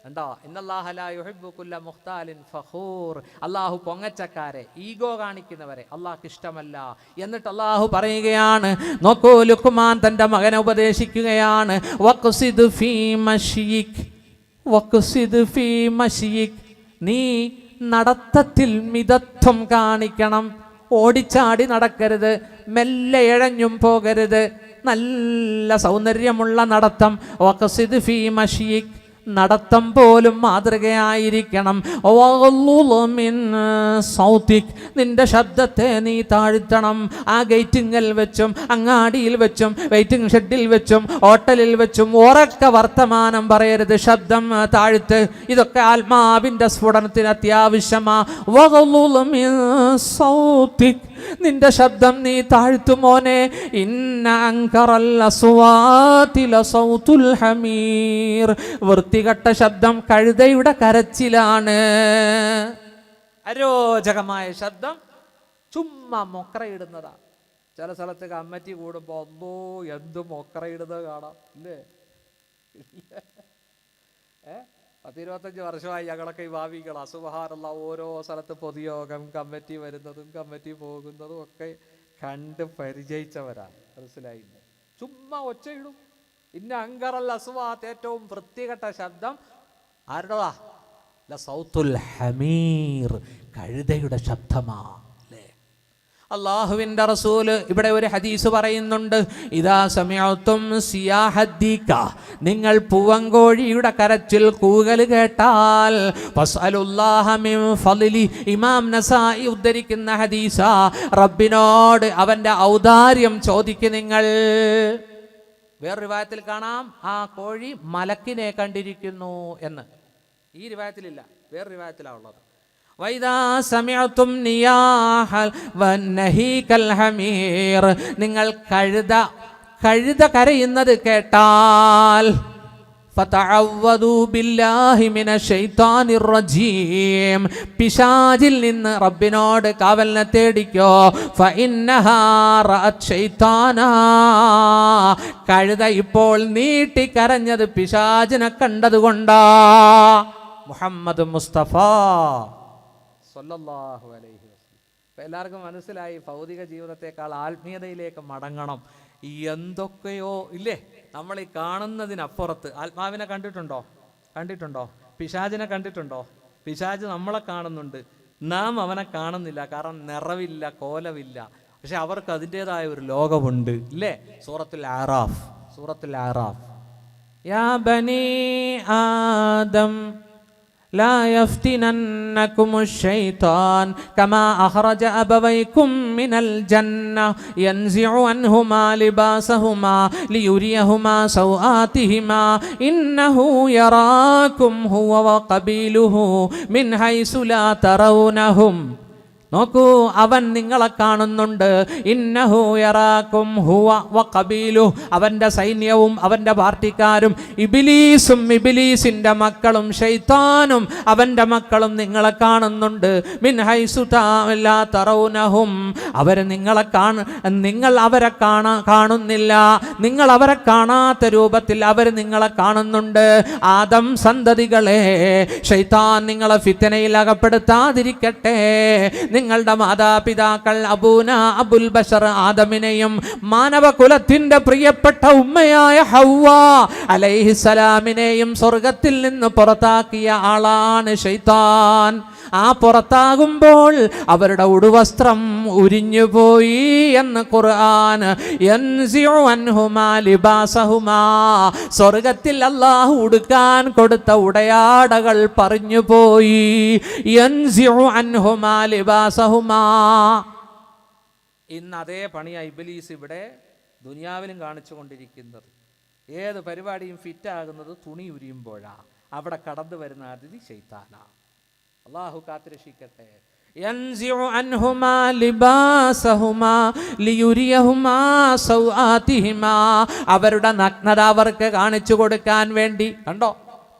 കണ്ടോ, ഇന്നല്ലാഹ ലാ യുഹിബ്ബു കുല്ല മുഖ്താലിൻ ഫഖൂർ, അല്ലാഹു പൊങ്ങച്ചക്കാരെ, ഈഗോ കാണിക്കുന്നവരെ അല്ലാഹുക്ക് ഇഷ്ടമല്ല. എന്നിട്ട് അല്ലാഹു പറയുകയാണ്, നോക്കൂ, ലുക്മാൻ തൻ്റെ മകനെ ഉപദേശിക്കുകയാണ്, വഖ്സിദ് ഫീ മശീക്, വഖ്സിദ് ഫീ മശീക്, നീ നടത്തത്തിൽ മിതത്വം കാണിക്കണം. ഓടിച്ചാടി നടക്കരുത്, മെല്ലെ ഇഴഞ്ഞും പോകരുത്, നല്ല സൗന്ദര്യമുള്ള നടത്തം. വഖ്സിദ് ഫീ മശീക്, നടത്തം പോലും മാതൃകയായിരിക്കണം. നിന്റെ ശബ്ദത്തെ നീ താഴ്ത്തണം. ആ ഗേറ്റിങ്ങൽ വെച്ചും അങ്ങാടിയിൽ വെച്ചും വെയിറ്റിംഗ് ഷെഡിൽ വെച്ചും ഹോട്ടലിൽ വെച്ചും ഉറക്ക വർത്തമാനം പറയരുത്, ശബ്ദം താഴ്ത്ത്. ഇതൊക്കെ ആത്മാവിൻ്റെ സ്ഫുടനത്തിന് അത്യാവശ്യമാ. നിന്റെ ശബ്ദം നീ താഴ്ത്തുമോനെ. ഇന്ന അൻകറൽ അസ്വാതി ലസൗതുൽ ഹമീർ, വൃത്തികെട്ട ശബ്ദം കഴുതയുടെ കരച്ചിലാണ്. അരോചകമായ ശബ്ദം ചുമ്മാ മൊക്കറയിടുന്നതാ. ചില സ്ഥലത്ത് കമ്മിറ്റി കൂടുമ്പോൾ ഒന്നോ എന്ത് മൊക്കറയിടുന്നത് കാണാം, ഇല്ലേ? 10-25 വർഷമായി ഞങ്ങളൊക്കെ ഈ ഭാവികളാ. സുബ്ഹാനല്ലാഹ്, ഓരോ സ്ഥലത്ത് പൊതുയോഗം, കമ്മിറ്റി വരുന്നതും കമ്മിറ്റി പോകുന്നതും ഒക്കെ കണ്ട് പരിചയിച്ചവരാണ്. മനസ്സിലായില്ല, ചുമ്മാ ഒച്ചയിടും. ഇന്ന അങ്കറൽ അസ്വാത്ത്, ഏറ്റവും വൃത്തികെട്ട ശബ്ദം ആരുടേതാ? ലസൗത്തുൽ ഹമീർ, കഴുതയുടെ ശബ്ദമാ. അള്ളാഹുവിൻ്റെ റസൂല് ഇവിടെ ഒരു ഹദീസ് പറയുന്നുണ്ട്, ഇദാ സമിഅതും സിയാഹദ്ദീക, നിങ്ങൾ പൂവങ്കോഴിയുടെ കരച്ചിൽ കൂകൽ കേട്ടാൽ ഫസ്അലുല്ലാഹ മിൻ ഫളിലി, ഇമാം നസായി ഉദ്ധരിക്കുന്ന ഹദീസ, റബ്ബിനോട് അവൻ്റെ ഔദാര്യം ചോദിക്കും നിങ്ങൾ. വേറെ റിവായത്തിൽ കാണാം ആ കോഴി മലക്കിനെ കണ്ടിരിക്കുന്നു എന്ന്. ഈ റിവായത്തിലില്ല, വേറെ റിവായത്തിലാണ് ഉള്ളത്. വൈദാ സമിഅതും നിയാഹൽ വനഹീകൽ ഹമീർ, നിങ്ങൾ കഴുത കരയുന്നത് കേട്ടാൽ ഫതഅവ്വദു ബില്ലാഹി മിനശ് ശൈത്താനിർ റജീം, പിശാചിൽ നിന്ന് റബ്ബിനോട് കാവലിനെ തേടിക്കോ. ഫഇന്നഹാ റഅത് ശൈത്താനാ, കഴുത ഇപ്പോൾ നീട്ടി കരഞ്ഞത് പിശാചിനെ കണ്ടതുകൊണ്ടാ. മുഹമ്മദ് മുസ്തഫ സല്ലല്ലാഹു അലൈഹി വസല്ലം. ഇപ്പം എല്ലാവർക്കും മനസ്സിലായി ഭൗതിക ജീവിതത്തെക്കാൾ ആത്മീയതയിലേക്ക് മടങ്ങണം. എന്തൊക്കെയോ ഇല്ലേ നമ്മൾ ഈ കാണുന്നതിനപ്പുറത്ത്. ആത്മാവിനെ കണ്ടിട്ടുണ്ടോ? പിശാചിനെ കണ്ടിട്ടുണ്ടോ? പിശാച് നമ്മളെ കാണുന്നുണ്ട്, നാം അവനെ കാണുന്നില്ല. കാരണം നിറവില്ല, കോലമില്ല. പക്ഷെ അവർക്ക് അതിൻ്റെതായ ഒരു ലോകമുണ്ട് ഇല്ലേ? സൂറത്തുൽ ആറാഫ്, യാ ബനീ ആദം لا يفتننكم الشيطان كما أخرج أبويكم من الجنة ينزع عنهما لباسهما ليريهما سوآتهما إنه يراكم هو وقبيله من حيث لا ترونهم. നോക്കൂ, അവൻ നിങ്ങളെ കാണുന്നുണ്ട്. ഇന്നഹു യറാക്കും ഹുവ വഖബീലു, അവൻ്റെ സൈന്യവും അവൻ്റെ പാർട്ടിക്കാരും, ഇബ്ലീസും ഇബ്ലീസിൻ്റെ മക്കളും ശൈത്താനും അവൻ്റെ മക്കളും നിങ്ങളെ കാണുന്നുണ്ട്. മിൻ ഹൈസു ലാ തറൗനഹും, നിങ്ങൾ അവരെ കാണുന്നില്ല. നിങ്ങൾ അവരെ കാണാത്ത രൂപത്തിൽ അവർ നിങ്ങളെ കാണുന്നുണ്ട്. ആദം സന്തതികളെ, ശൈത്താൻ നിങ്ങളെ ഫിത്നയിൽ അകപ്പെടുത്താതിരിക്കട്ടെ. നിങ്ങളുടെ മാതാപിതാക്കൾ അബൂന അബുൽ ബശർ ആദമിനെയും മാനവകുലത്തിന്റെ പ്രിയപ്പെട്ട ഉമ്മയായ ഹവ്വ അലൈഹിസ്സലാമിനെയും സ്വർഗത്തിൽ നിന്ന് പുറത്താക്കിയ ആളാണ് ശൈത്താൻ. ആ പുറത്താകുമ്പോൾ അവരുടെ ഉടുവസ്ത്രം ഉരിഞ്ഞുപോയി എന്ന് ഖുർആൻ. യൻസിഉ അൻഹുമാ ലിബാസഹുമാ, സ്വർഗത്തിൽ അല്ലാഹു ഉടുക്കാൻ കൊടുത്ത ഉടയാടകൾ പറഞ്ഞുപോയി. യൻസിഉ അൻഹുമാ ലിബാസഹുമാ. ഇന്ന് അതേ പണിയാ ഇബ്ലീസ് ഇവിടെ ദുനിയാവിലും കാണിച്ചു കൊണ്ടിരിക്കുന്നത്. ഏത് പരിപാടിയും ഫിറ്റാകുന്നത് തുണി ഉരിയുമ്പോഴാ. അവിടെ കടന്നു വരുന്ന അതിഥി ശൈത്താനാ. അല്ലാഹു കാത്തുരക്ഷിക്കട്ടെ. യൻസിഉ അൻഹുമാ ലിബാസഹുമാ ലിയുരിയഹുമാ സൗആതിഹിമാ, അവരുടെ നഗ്നത അവർക്ക് കാണിച്ചു കൊടുക്കാൻ വേണ്ടി. കണ്ടോ,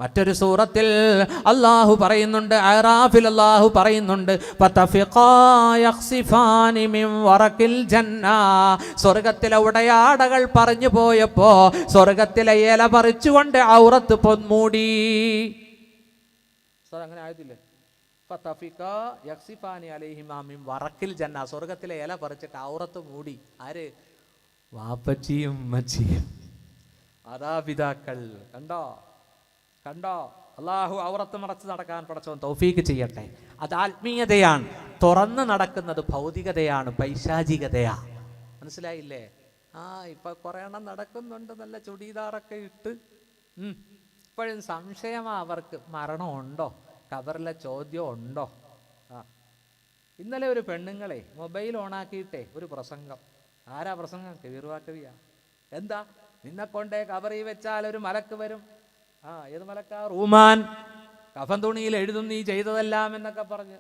മറ്റൊരു സൂറത്തിൽ അല്ലാഹു പറയുന്നുണ്ട്, അറാഫിൽ അല്ലാഹു പറയുന്നുണ്ട്, ഫതഫിഖാ യഖ്സിഫാനി മിൻ വറഖിൽ ജന്ന, സ്വർഗ്ഗത്തിലെ ഉടയാടകൾ പറഞ്ഞു പോയപ്പോ സ്വർഗ്ഗത്തിലെ ഇല പറിച്ചുകൊണ്ട് ഔറത്ത് മൂടി. അങ്ങനെ ആയതില്ലേ? ഫതഫിഖാ യഖ്സിഫാനി അലൈഹിമാ മിൻ വറഖിൽ ജന്ന, സ്വർഗ്ഗത്തിലെ ഇല പറിച്ചിട്ട് ഔറത്ത് മൂടി. ആര്? വാപ്പച്ചിയും ഉമ്മച്ചിയും, മാതാപിതാക്കൾ. കണ്ടോ അല്ലാഹു ഔറത്ത് മറച്ച് നടക്കാൻ പടച്ചവൻ തൗഫീക്ക് ചെയ്യട്ടെ. അത് ആത്മീയതയാണ്. തുറന്ന് നടക്കുന്നത് ഭൗതികതയാണ്, പൈശാചികതയാ. മനസ്സിലായില്ലേ? ഇപ്പൊ കുറെ എണ്ണം നടക്കുന്നുണ്ട് നല്ല ചുടീദാറൊക്കെ ഇട്ട്. ഇപ്പോഴും സംശയമാ അവർക്ക്, മരണമുണ്ടോ, ഖബറിലെ ചോദ്യം ഉണ്ടോ. ഇന്നലെ ഒരു പെണ്ണുങ്ങളെ മൊബൈൽ ഓണാക്കിയിട്ടേ ഒരു പ്രസംഗം. ആരാ പ്രസംഗം? കബീർവാക്കവിയാ. എന്താ? നിന്നെ കൊണ്ടേ ഖബറിൽ വെച്ചാൽ ഒരു മലക്ക് വരും. ഏത് മലക്കാ? റൂമാൻ. കഫൻ തുണിയിൽ എഴുതും നീ ചെയ്തതെല്ലാം എന്നൊക്കെ പറഞ്ഞ്.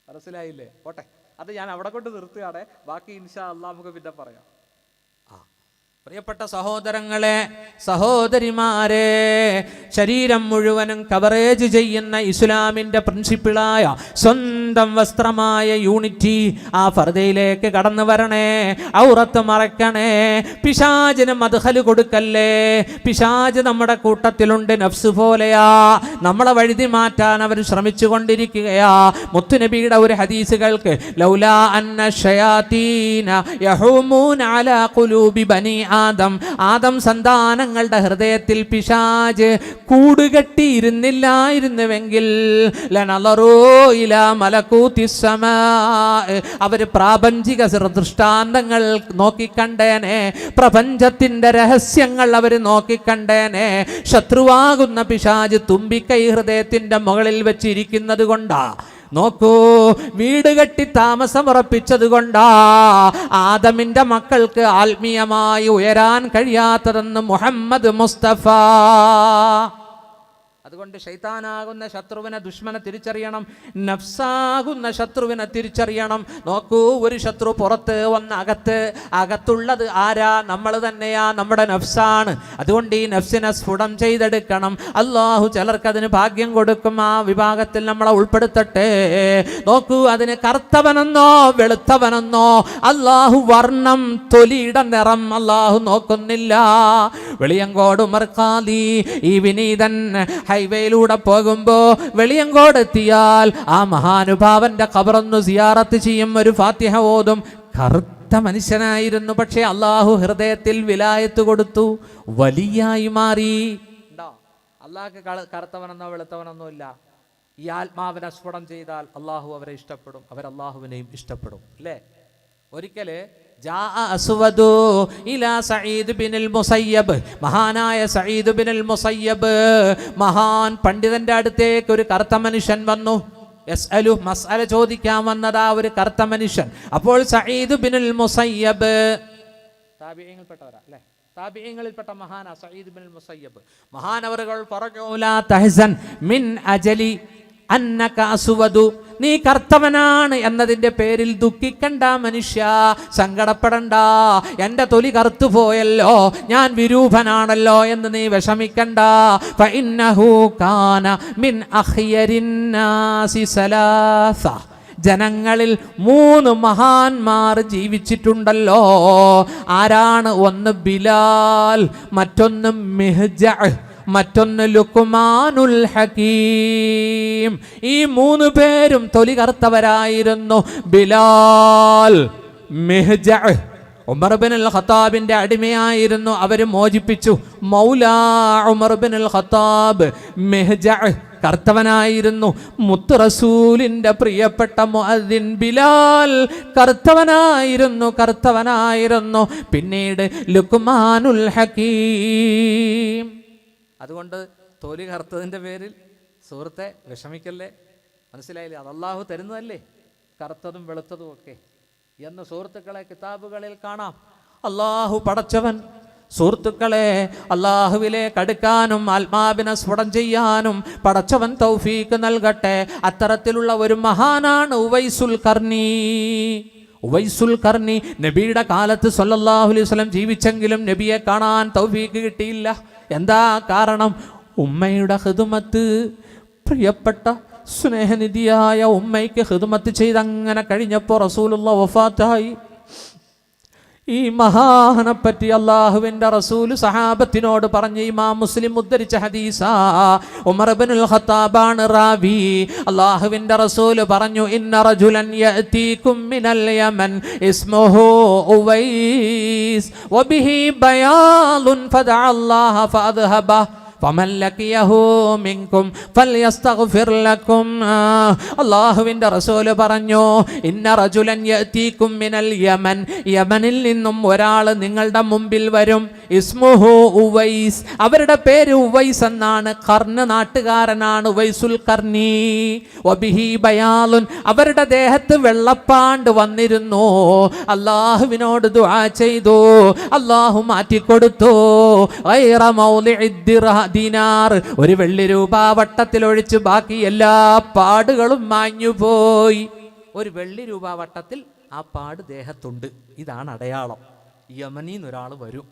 മനസ്സിലായില്ലേ? പോട്ടെ, അത് ഞാൻ അവിടെ കൊണ്ട് നിർത്തുകയാണ്. ബാക്കി ഇൻഷാ അല്ലാഹ് നമുക്ക് പിന്നെ പറയാം. പ്രിയപ്പെട്ട സഹോദരങ്ങളെ, സഹോദരിമാരെ, ശരീരം മുഴുവനും കവറേജ് ചെയ്യുന്ന ഇസ്ലാമിൻ്റെ പ്രിൻസിപ്പിളായ സ്വന്തം വസ്ത്രമായ യൂണിറ്റി ആ ഫർദയിലേക്ക് കടന്നു വരണേ. ഔറത്ത് മറക്കണേ. പിശാചിന് മദ്ഖല് കൊടുക്കല്ലേ. പിശാച് നമ്മുടെ കൂട്ടത്തിലുണ്ട്, നഫ്സ് പോലെയാ. നമ്മളെ വഴുതി മാറ്റാൻ അവർ ശ്രമിച്ചു കൊണ്ടിരിക്കുകയാ. മുത്തുനബിയുടെ ഒരു ഹദീസുകൾക്ക്, ലൗലാ അന്ന ശയാതീന യഹൂമൂന അലാ ഖുലൂബി ബനി ആദം സന്താനങ്ങളുടെ ഹൃദയത്തിൽ പിശാച് കൂടുകെട്ടിയിരുന്നില്ലായിരുന്നുവെങ്കിൽ അവര് പ്രാപഞ്ചിക ദൃഷ്ടാന്തങ്ങൾ നോക്കിക്കണ്ടേനെ, പ്രപഞ്ചത്തിന്റെ രഹസ്യങ്ങൾ അവർ നോക്കിക്കണ്ടേനെ. ശത്രുവാകുന്ന പിശാച് തുമ്പിക്കൈ ഹൃദയത്തിന്റെ മുകളിൽ വെച്ചിരിക്കുന്നത് കൊണ്ടാ, നോക്കൂ, വീട് കെട്ടി താമസമുറപ്പിച്ചത് കൊണ്ടാ ആദമിന്റെ മക്കൾക്ക് ആത്മീയമായി ഉയരാൻ കഴിയാത്തതെന്ന് മുഹമ്മദ് മുസ്തഫ. അതുകൊണ്ട് ശൈത്താനാകുന്ന ശത്രുവിനെ, ദുഷ്മനെ തിരിച്ചറിയണം, നഫ്സാകുന്ന ശത്രുവിനെ തിരിച്ചറിയണം. നോക്കൂ, ഒരു ശത്രു പുറത്ത് വന്ന് അകത്തുള്ളത് ആരാ? നമ്മൾ തന്നെയാ, നമ്മുടെ നഫ്സാണ്. അതുകൊണ്ട് ഈ നഫ്സിനെ സ്ഫുടം ചെയ്തെടുക്കണം. അള്ളാഹു ചിലർക്കതിന് ഭാഗ്യം കൊടുക്കും, ആ വിഭാഗത്തിൽ നമ്മളെ ഉൾപ്പെടുത്തട്ടെ. നോക്കൂ, അതിന് കറുത്തവനെന്നോ വെളുത്തവനെന്നോ അള്ളാഹു വർണ്ണം, തൊലിയുടെ നിറം അള്ളാഹു നോക്കുന്നില്ല. വെളിയങ്കോട് ഉമർ ഖാദി ഈ വിനീതൻ ഹൈവേയിലൂടെ പോകുമ്പോ വെളിയങ്കോട് എത്തിയാൽ ആ മഹാനുഭാവന്റെ ഖബറൊന്ന് സിയാറത്ത് ചെയ്യും, ഒരു ഫാത്തിഹ ഓതും. കറുത്ത മനുഷ്യനായിരുന്നു, പക്ഷേ അള്ളാഹു ഹൃദയത്തിൽ വിലായത്ത് കൊടുത്തു, വലിയായി മാറി. അള്ളാഹ്ക്ക് കറുത്തവനെന്നോ വെളുത്തവനെന്നോ ഇല്ല. ഈ ആത്മാവിനെ സ്ഫുടം ചെയ്താൽ അള്ളാഹു അവരെ ഇഷ്ടപ്പെടും, അവർ അള്ളാഹുവിനെയും ഇഷ്ടപ്പെടും. അല്ലേ? ഒരിക്കല് മഹാനായ സഈദ് ബിനുൽ മുസയ്യബ്, മഹാൻ പണ്ഡിതന്റെ അടുത്തേക്ക് ഒരു കറുത്ത മനുഷ്യൻ വന്നു. യസ്അലു, മസ്അല ചോദിക്കാൻ വന്നതാ ഒരു കറുത്ത മനുഷ്യൻ. അപ്പോൾ സഈദ് ബിനുൽ മുസയ്യബ് താബിഈങ്ങളിൽപ്പെട്ടവരാ, അല്ലേ? താബിഈങ്ങളിൽപ്പെട്ട മഹാനാ സഈദ് ബിനുൽ മുസയ്യബ്. മഹാനവറുകൾ പറഞ്ഞു, ലാ തഹ്സൻ മിൻ അജലി അന്നക അസ്വദു, നീ കറുത്തവനാണ് എന്നതിൻ്റെ പേരിൽ ദുഃഖിക്കണ്ട മനുഷ്യ, സങ്കടപ്പെടണ്ട. എൻ്റെ തൊലി കറുത്തു പോയല്ലോ, ഞാൻ വിരൂപനാണല്ലോ എന്ന് നീ വിഷമിക്കണ്ട. ഫഇന്നഹു കാന മിൻ അഖ്യരിന്നാസി സലാസ, ജനങ്ങളിൽ 3 മഹാന്മാർ ജീവിച്ചിട്ടുണ്ടല്ലോ. ആരാണ്? ഒന്ന് ബിലാൽ, മറ്റൊന്ന് മിഹ്ജഅ്, മറ്റൊന്ന് ലുക്മാനുൽ ഹകീം. ഈ 3 പേരും തൊലി കറുത്തവരായിരുന്നു. ബിലാൽ, മിഹ്ജഅ് ഉമർ ബിനുൽ ഖത്താബിന്റെ അടിമയായിരുന്നു, അവര് മോചിപ്പിച്ചു. മൗലാ ഉമർ ബിനുൽ ഖത്താബ്. മിഹ്ജഅ് കറുത്തവനായിരുന്നു. മുത്ത് റസൂലിന്റെ പ്രിയപ്പെട്ട മുഅദ്ദിൻ ബിലാൽ കറുത്തവനായിരുന്നു. പിന്നീട് ലുക്മാനുൽ ഹകീം. അതുകൊണ്ട് തൊലി കറുത്തതിൻ്റെ പേരിൽ സുഹൃത്തെ വിഷമിക്കല്ലേ, മനസ്സിലായില്ലേ? അത് അള്ളാഹു തരുന്നതല്ലേ, കറുത്തതും വെളുത്തതും ഒക്കെ എന്ന് സുഹൃത്തുക്കളെ കിതാബുകളിൽ കാണാം. അള്ളാഹു പടച്ചവൻ സുഹൃത്തുക്കളെ അള്ളാഹുവിലേക്ക് അടുക്കാനും ആത്മാവിനെ സ്ഫുടം ചെയ്യാനും പടച്ചവൻ തൗഫീക്ക് നൽകട്ടെ. അത്തരത്തിലുള്ള ഒരു മഹാനാണ് ഉവൈസുൽ ഖർനി. ഉവൈസുൽ ഖർനി നബിയുടെ കാലത്ത് സല്ലല്ലാഹു അലൈഹി വസല്ലം ജീവിച്ചെങ്കിലും നബിയെ കാണാൻ തൗഫീക്ക് കിട്ടിയില്ല. എന്താ കാരണം? ഉമ്മയുടെ ഖിദ്മത്ത്, പ്രിയപ്പെട്ട സ്നേഹനിധിയായ ഉമ്മയ്ക്ക് ഖിദ്മത്ത് ചെയ്തങ്ങനെ കഴിഞ്ഞപ്പോൾ റസൂലുള്ളാഹി വഫാത്തായി. ഈ മഹാനെ പറ്റി അള്ളാഹുവിൻ്റെ റസൂല് സഹാബത്തിനോട് പറഞ്ഞ് ഇമാം മുസ്ലിം ഉദ്ധരിച്ച ഹദീസാ. ഉമർ ഇബ്നുൽ ഖത്താബാണ് റാവി. അള്ളാഹുവിൻ്റെ റസൂല് പറഞ്ഞു, ഇന്ന റജുലൻ യഅതീകും മിനൽ യമൻ ഇസ്മുഹു ഉവൈസ് വബിഹി ബയാലുൻ ഫദഅല്ലാഹ ഫഅദ്ഹബ ഫമൻ ലഖിയഹു മിൻകും ഫൽയസ്തഗ്ഫിർ ലക്കും. അല്ലാഹുവിൻ്റെ റസൂല് പറഞ്ഞു, ഇന്ന റജുലൻ യഅതീകും മിനൽ യമൻ, യമനിൽ നിന്നും ഒരാൾ നിങ്ങളുടെ മുമ്പിൽ വരും. ഇസ്മുഹു ഉവൈസ്, അവരുടെ പേര് ഉവൈസ് എന്നാണ്. ഖർന് നാട്ടുകാരനാണ്, ഉവൈസുൽ ഖർനി. വബിഹി ബയാലുൻ, അവരുടെ ദേഹത്ത് വെള്ളപ്പാണ്ട് വന്നിരുന്നു. അല്ലാഹുവിനോട് ദുആ ചെയ്തു, അല്ലാഹു മാറ്റിക്കൊടുത്തു. ഗൈറ മൗളിഇദ് ദിനാർ, ഒരു വെള്ളി രൂപ വട്ടത്തിൽ ഒഴിച്ച് ബാക്കി എല്ലാ പാടുകളും മാഞ്ഞുപോയി. ഒരു വെള്ളി രൂപ വട്ടത്തിൽ ആ പാട് ദേഹത്തുണ്ട്. ഇതാണ് അടയാളം. യമനിന്ന് ഒരാൾ വരും.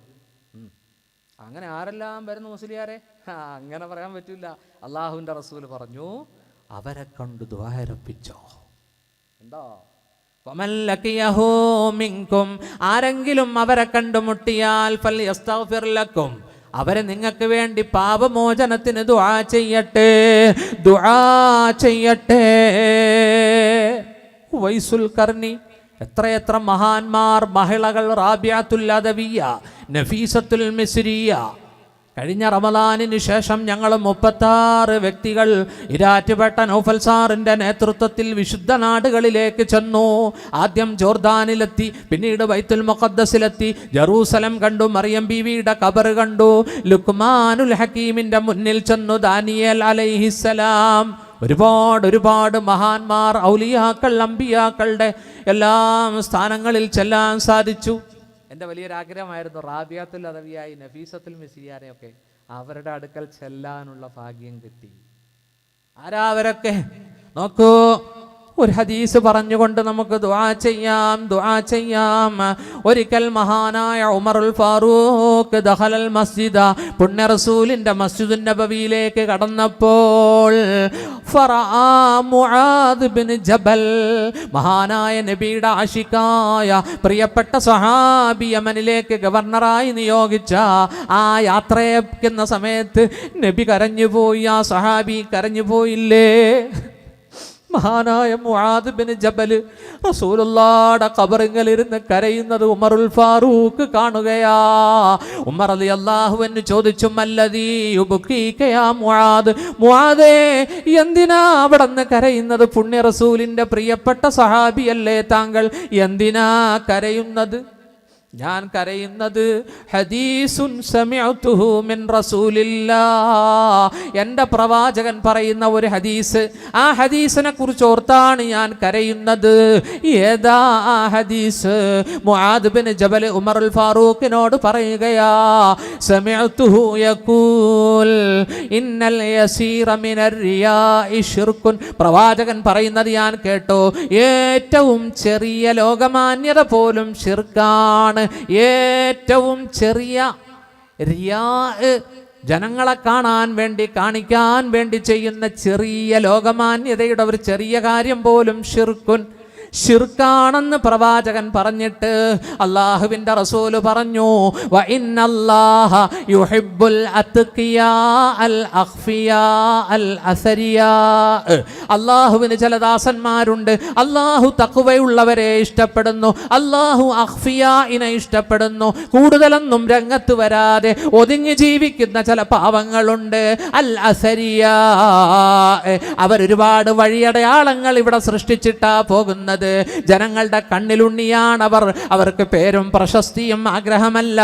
അങ്ങനെ ആരെല്ലാം വരുന്നു മുസ്ലിയാരെ? അങ്ങനെ പറയാൻ പറ്റില്ല. അള്ളാഹുവിൻ്റെ റസൂൽ പറഞ്ഞു, അവരെ കണ്ട് ദ്വാരപ്പിച്ചോ. എന്താ? ആരെങ്കിലും അവരെ കണ്ടുമുട്ടിയാൽ ഫൽയസ്തഗ്ഫിർ ലക്കും, അവരെ നിങ്ങൾക്ക് വേണ്ടി പാപമോചനത്തിന് ദുആ ചെയ്യട്ടെ. ഉവൈസുൽ ഖർനി എത്രയെത്ര മഹാന്മാർ, മഹിളകൾ, റാബിയത്തുൽ അദവിയ്യ, നഫീസത്തുൽ മിസ്രിയ. കഴിഞ്ഞ റമദാനിന് ശേഷം ഞങ്ങൾ 36 വ്യക്തികൾ ഇരാറ്റുപേട്ട നൗഫൽ സാറിൻ്റെ നേതൃത്വത്തിൽ വിശുദ്ധ നാടുകളിലേക്ക് ചെന്നു. ആദ്യം ജോർദാനിലെത്തി, പിന്നീട് ബൈത്തുൽ മുഖദ്ദസിലെത്തി, ജെറൂസലം കണ്ടു, മറിയം ബീവിയുടെ ഖബർ കണ്ടു, ലുക്മാനുൽ ഹക്കീമിൻ്റെ മുന്നിൽ ചെന്നു, ദാനിയേൽ അലൈഹിസ്സലാം. ഒരുപാട് മഹാന്മാർ, ഔലിയാക്കൾ, അമ്പിയാക്കളുടെ എല്ലാം സ്ഥാനങ്ങളിൽ ചെല്ലാൻ സാധിച്ചു. എൻ്റെ വലിയൊരാഗ്രഹമായിരുന്നു റാബിയത്തുൽ അദവിയായി, നഫീസത്തുൽ മിസ്രിയാനെയൊക്കെ അവരുടെ അടുക്കൽ ചെല്ലാനുള്ള ഭാഗ്യം കിട്ടി. ആരാ അവരൊക്കെ? നോക്കൂ, ഒരു ഹദീസ് പറഞ്ഞുകൊണ്ട് നമുക്ക് ദുആ ചെയ്യാം. ഒരിക്കൽ മഹാനായ ഉമറുൽ ഫാറൂഖ് ദഖലൽ മസ്ജിദ, പുണ്യ റസൂലിന്റെ മസ്ജിദുൻ നബവിയിലേക്ക് കടന്നപ്പോൾ ഫറആ മുആദ് ബിൻ ജബൽ, മഹാനായ നബിയുടെ ആശിക്കായ പ്രിയപ്പെട്ട സഹാബി, യമനിലേക്ക് ഗവർണറായി നിയോഗിച്ച ആ യാത്രയക്കുന്ന സമയത്ത് നബി കരഞ്ഞുപോയി. ആ സഹാബി കരഞ്ഞുപോയില്ലേ? മഹാനായ മുആദ് ബിൻ ജബൽ റസൂലുള്ളാഹിയുടെ ഖബറിലിരുന്ന് കരയുന്നത് ഉമറുൽ ഫാറൂഖ് കാണുകയാ. ഉമർ റളിയല്ലാഹു അൻഹു ചോദിച്ചു, മല്ലദീ യുബ്കീക യാ മുആദ്, മുആദേ എന്തിനാ അവിടുന്ന് കരയുന്നത്? പുണ്യ റസൂലിന്റെ പ്രിയപ്പെട്ട സഹാബിയല്ലേ താങ്കൾ, എന്തിനാ കരയുന്നത്? ഞാൻ കരയുന്നത് ഹദീസുൻ സമിഅതുഹു മിൻ റസൂലില്ലാഹ്, എൻ്റെ പ്രവാചകൻ പറയുന്ന ഒരു ഹദീസ്, ആ ഹദീസിനെ കുറിച്ച് ഓർത്താണ് ഞാൻ കരയുന്നത്. ഏതാ ആ ഹദീസ്? മുആദ് ബിൻ ജബൽ ഉമറുൽ ഫാറൂഖിനോട് പറയുകയാ, സമിഅതുഹു യഖൂൽ ഇന്നൽ യസീറ മിനർ റിയാഇ ശിർകുൻ, പ്രവാചകൻ പറയുന്നത് ഞാൻ കേട്ടോ, ഏറ്റവും ചെറിയ ലോകമാന്യത പോലും ശിർക്കാണ്. ഏറ്റവും ചെറിയ റിയാ, ജനങ്ങളെ കാണാൻ വേണ്ടി, കാണിക്കാൻ വേണ്ടി ചെയ്യുന്ന ചെറിയ ലോകമാന്യതയുടെ ഒരു ചെറിയ കാര്യം പോലും ശിർക്കാണെന്ന് പ്രവാചകൻ പറഞ്ഞിട്ട് അല്ലാഹുവിൻ്റെ റസൂല് പറഞ്ഞു, വ ഇന്നല്ലാഹ യുഹിബ്ബുൽ അത്ഖിയാ അൽ അഖ്ഫിയാ അൽ അസരിയാ, അല്ലാഹുവിന് ചില ദാസന്മാരുണ്ട്, അല്ലാഹു തഖ്വയുള്ളവരെ ഇഷ്ടപ്പെടുന്നു, അല്ലാഹു അഖ്ഫിയാഇനെ ഇഷ്ടപ്പെടുന്നു. കൂടുതലൊന്നും രംഗത്ത് വരാതെ ഒതുങ്ങി ജീവിക്കുന്ന ചില പാവങ്ങളുണ്ട്. അൽ അസരിയാ, അവരൊരുപാട് വഴിയടയാളങ്ങൾ ഇവിടെ സൃഷ്ടിച്ചിട്ടാ പോകുന്നത്. ജനങ്ങളുടെ കണ്ണിലുണ്ണിയാണവർ. അവർക്ക് പേരും പ്രശസ്തിയും ആഗ്രഹമല്ല.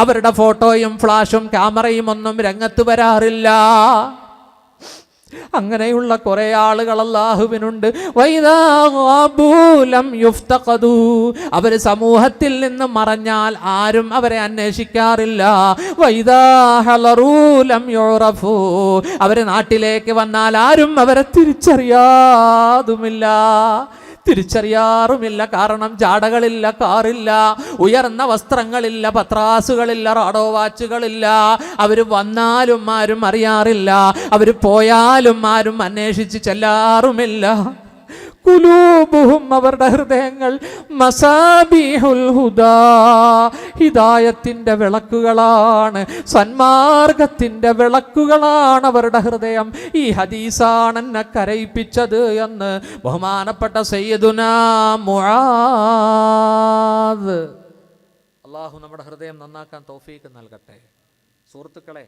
അവരുടെ ഫോട്ടോയും ഫ്ലാഷും ക്യാമറയും ഒന്നും രംഗത്ത് വരാറില്ല. അങ്ങനെയുള്ള കുറെ ആളുകൾ അല്ലാഹുവിനുണ്ട്. അവര് സമൂഹത്തിൽ നിന്ന് മറഞ്ഞാൽ ആരും അവരെ അന്വേഷിക്കാറില്ല. അവര് നാട്ടിലേക്ക് വന്നാൽ ആരും അവരെ തിരിച്ചറിയാറുമില്ല. കാരണം ജാടകളില്ല, കാറില്ല, ഉയർന്ന വസ്ത്രങ്ങളില്ല, പത്രാസുകളില്ല, റാഡോ വാച്ചുകളില്ല. അവർ വന്നാലും ആരും അറിയാറില്ല, അവർ പോയാലും ആരും അന്വേഷിച്ച് ചെല്ലാറുമില്ല. കുലൂബുഹും, അവരുടെ ഹൃദയങ്ങൾ, മസാബിഹുൽ ഹുദാ, ഹിദായത്തിന്റെ വിളക്കുകളാണ്, സന്മാർഗത്തിന്റെ വിളക്കുകളാണ് അവരുടെ ഹൃദയം. ഈ ഹദീസാണ് എന്നെ കരയിപ്പിച്ചത് എന്ന് ബഹുമാനപ്പെട്ട സയ്യിദുനാ മുആദ്. അല്ലാഹു നമ്മുടെ ഹൃദയം നന്നാക്കാൻ തൗഫീക്ക് നൽകട്ടെ. സുഹൃത്തുക്കളെ,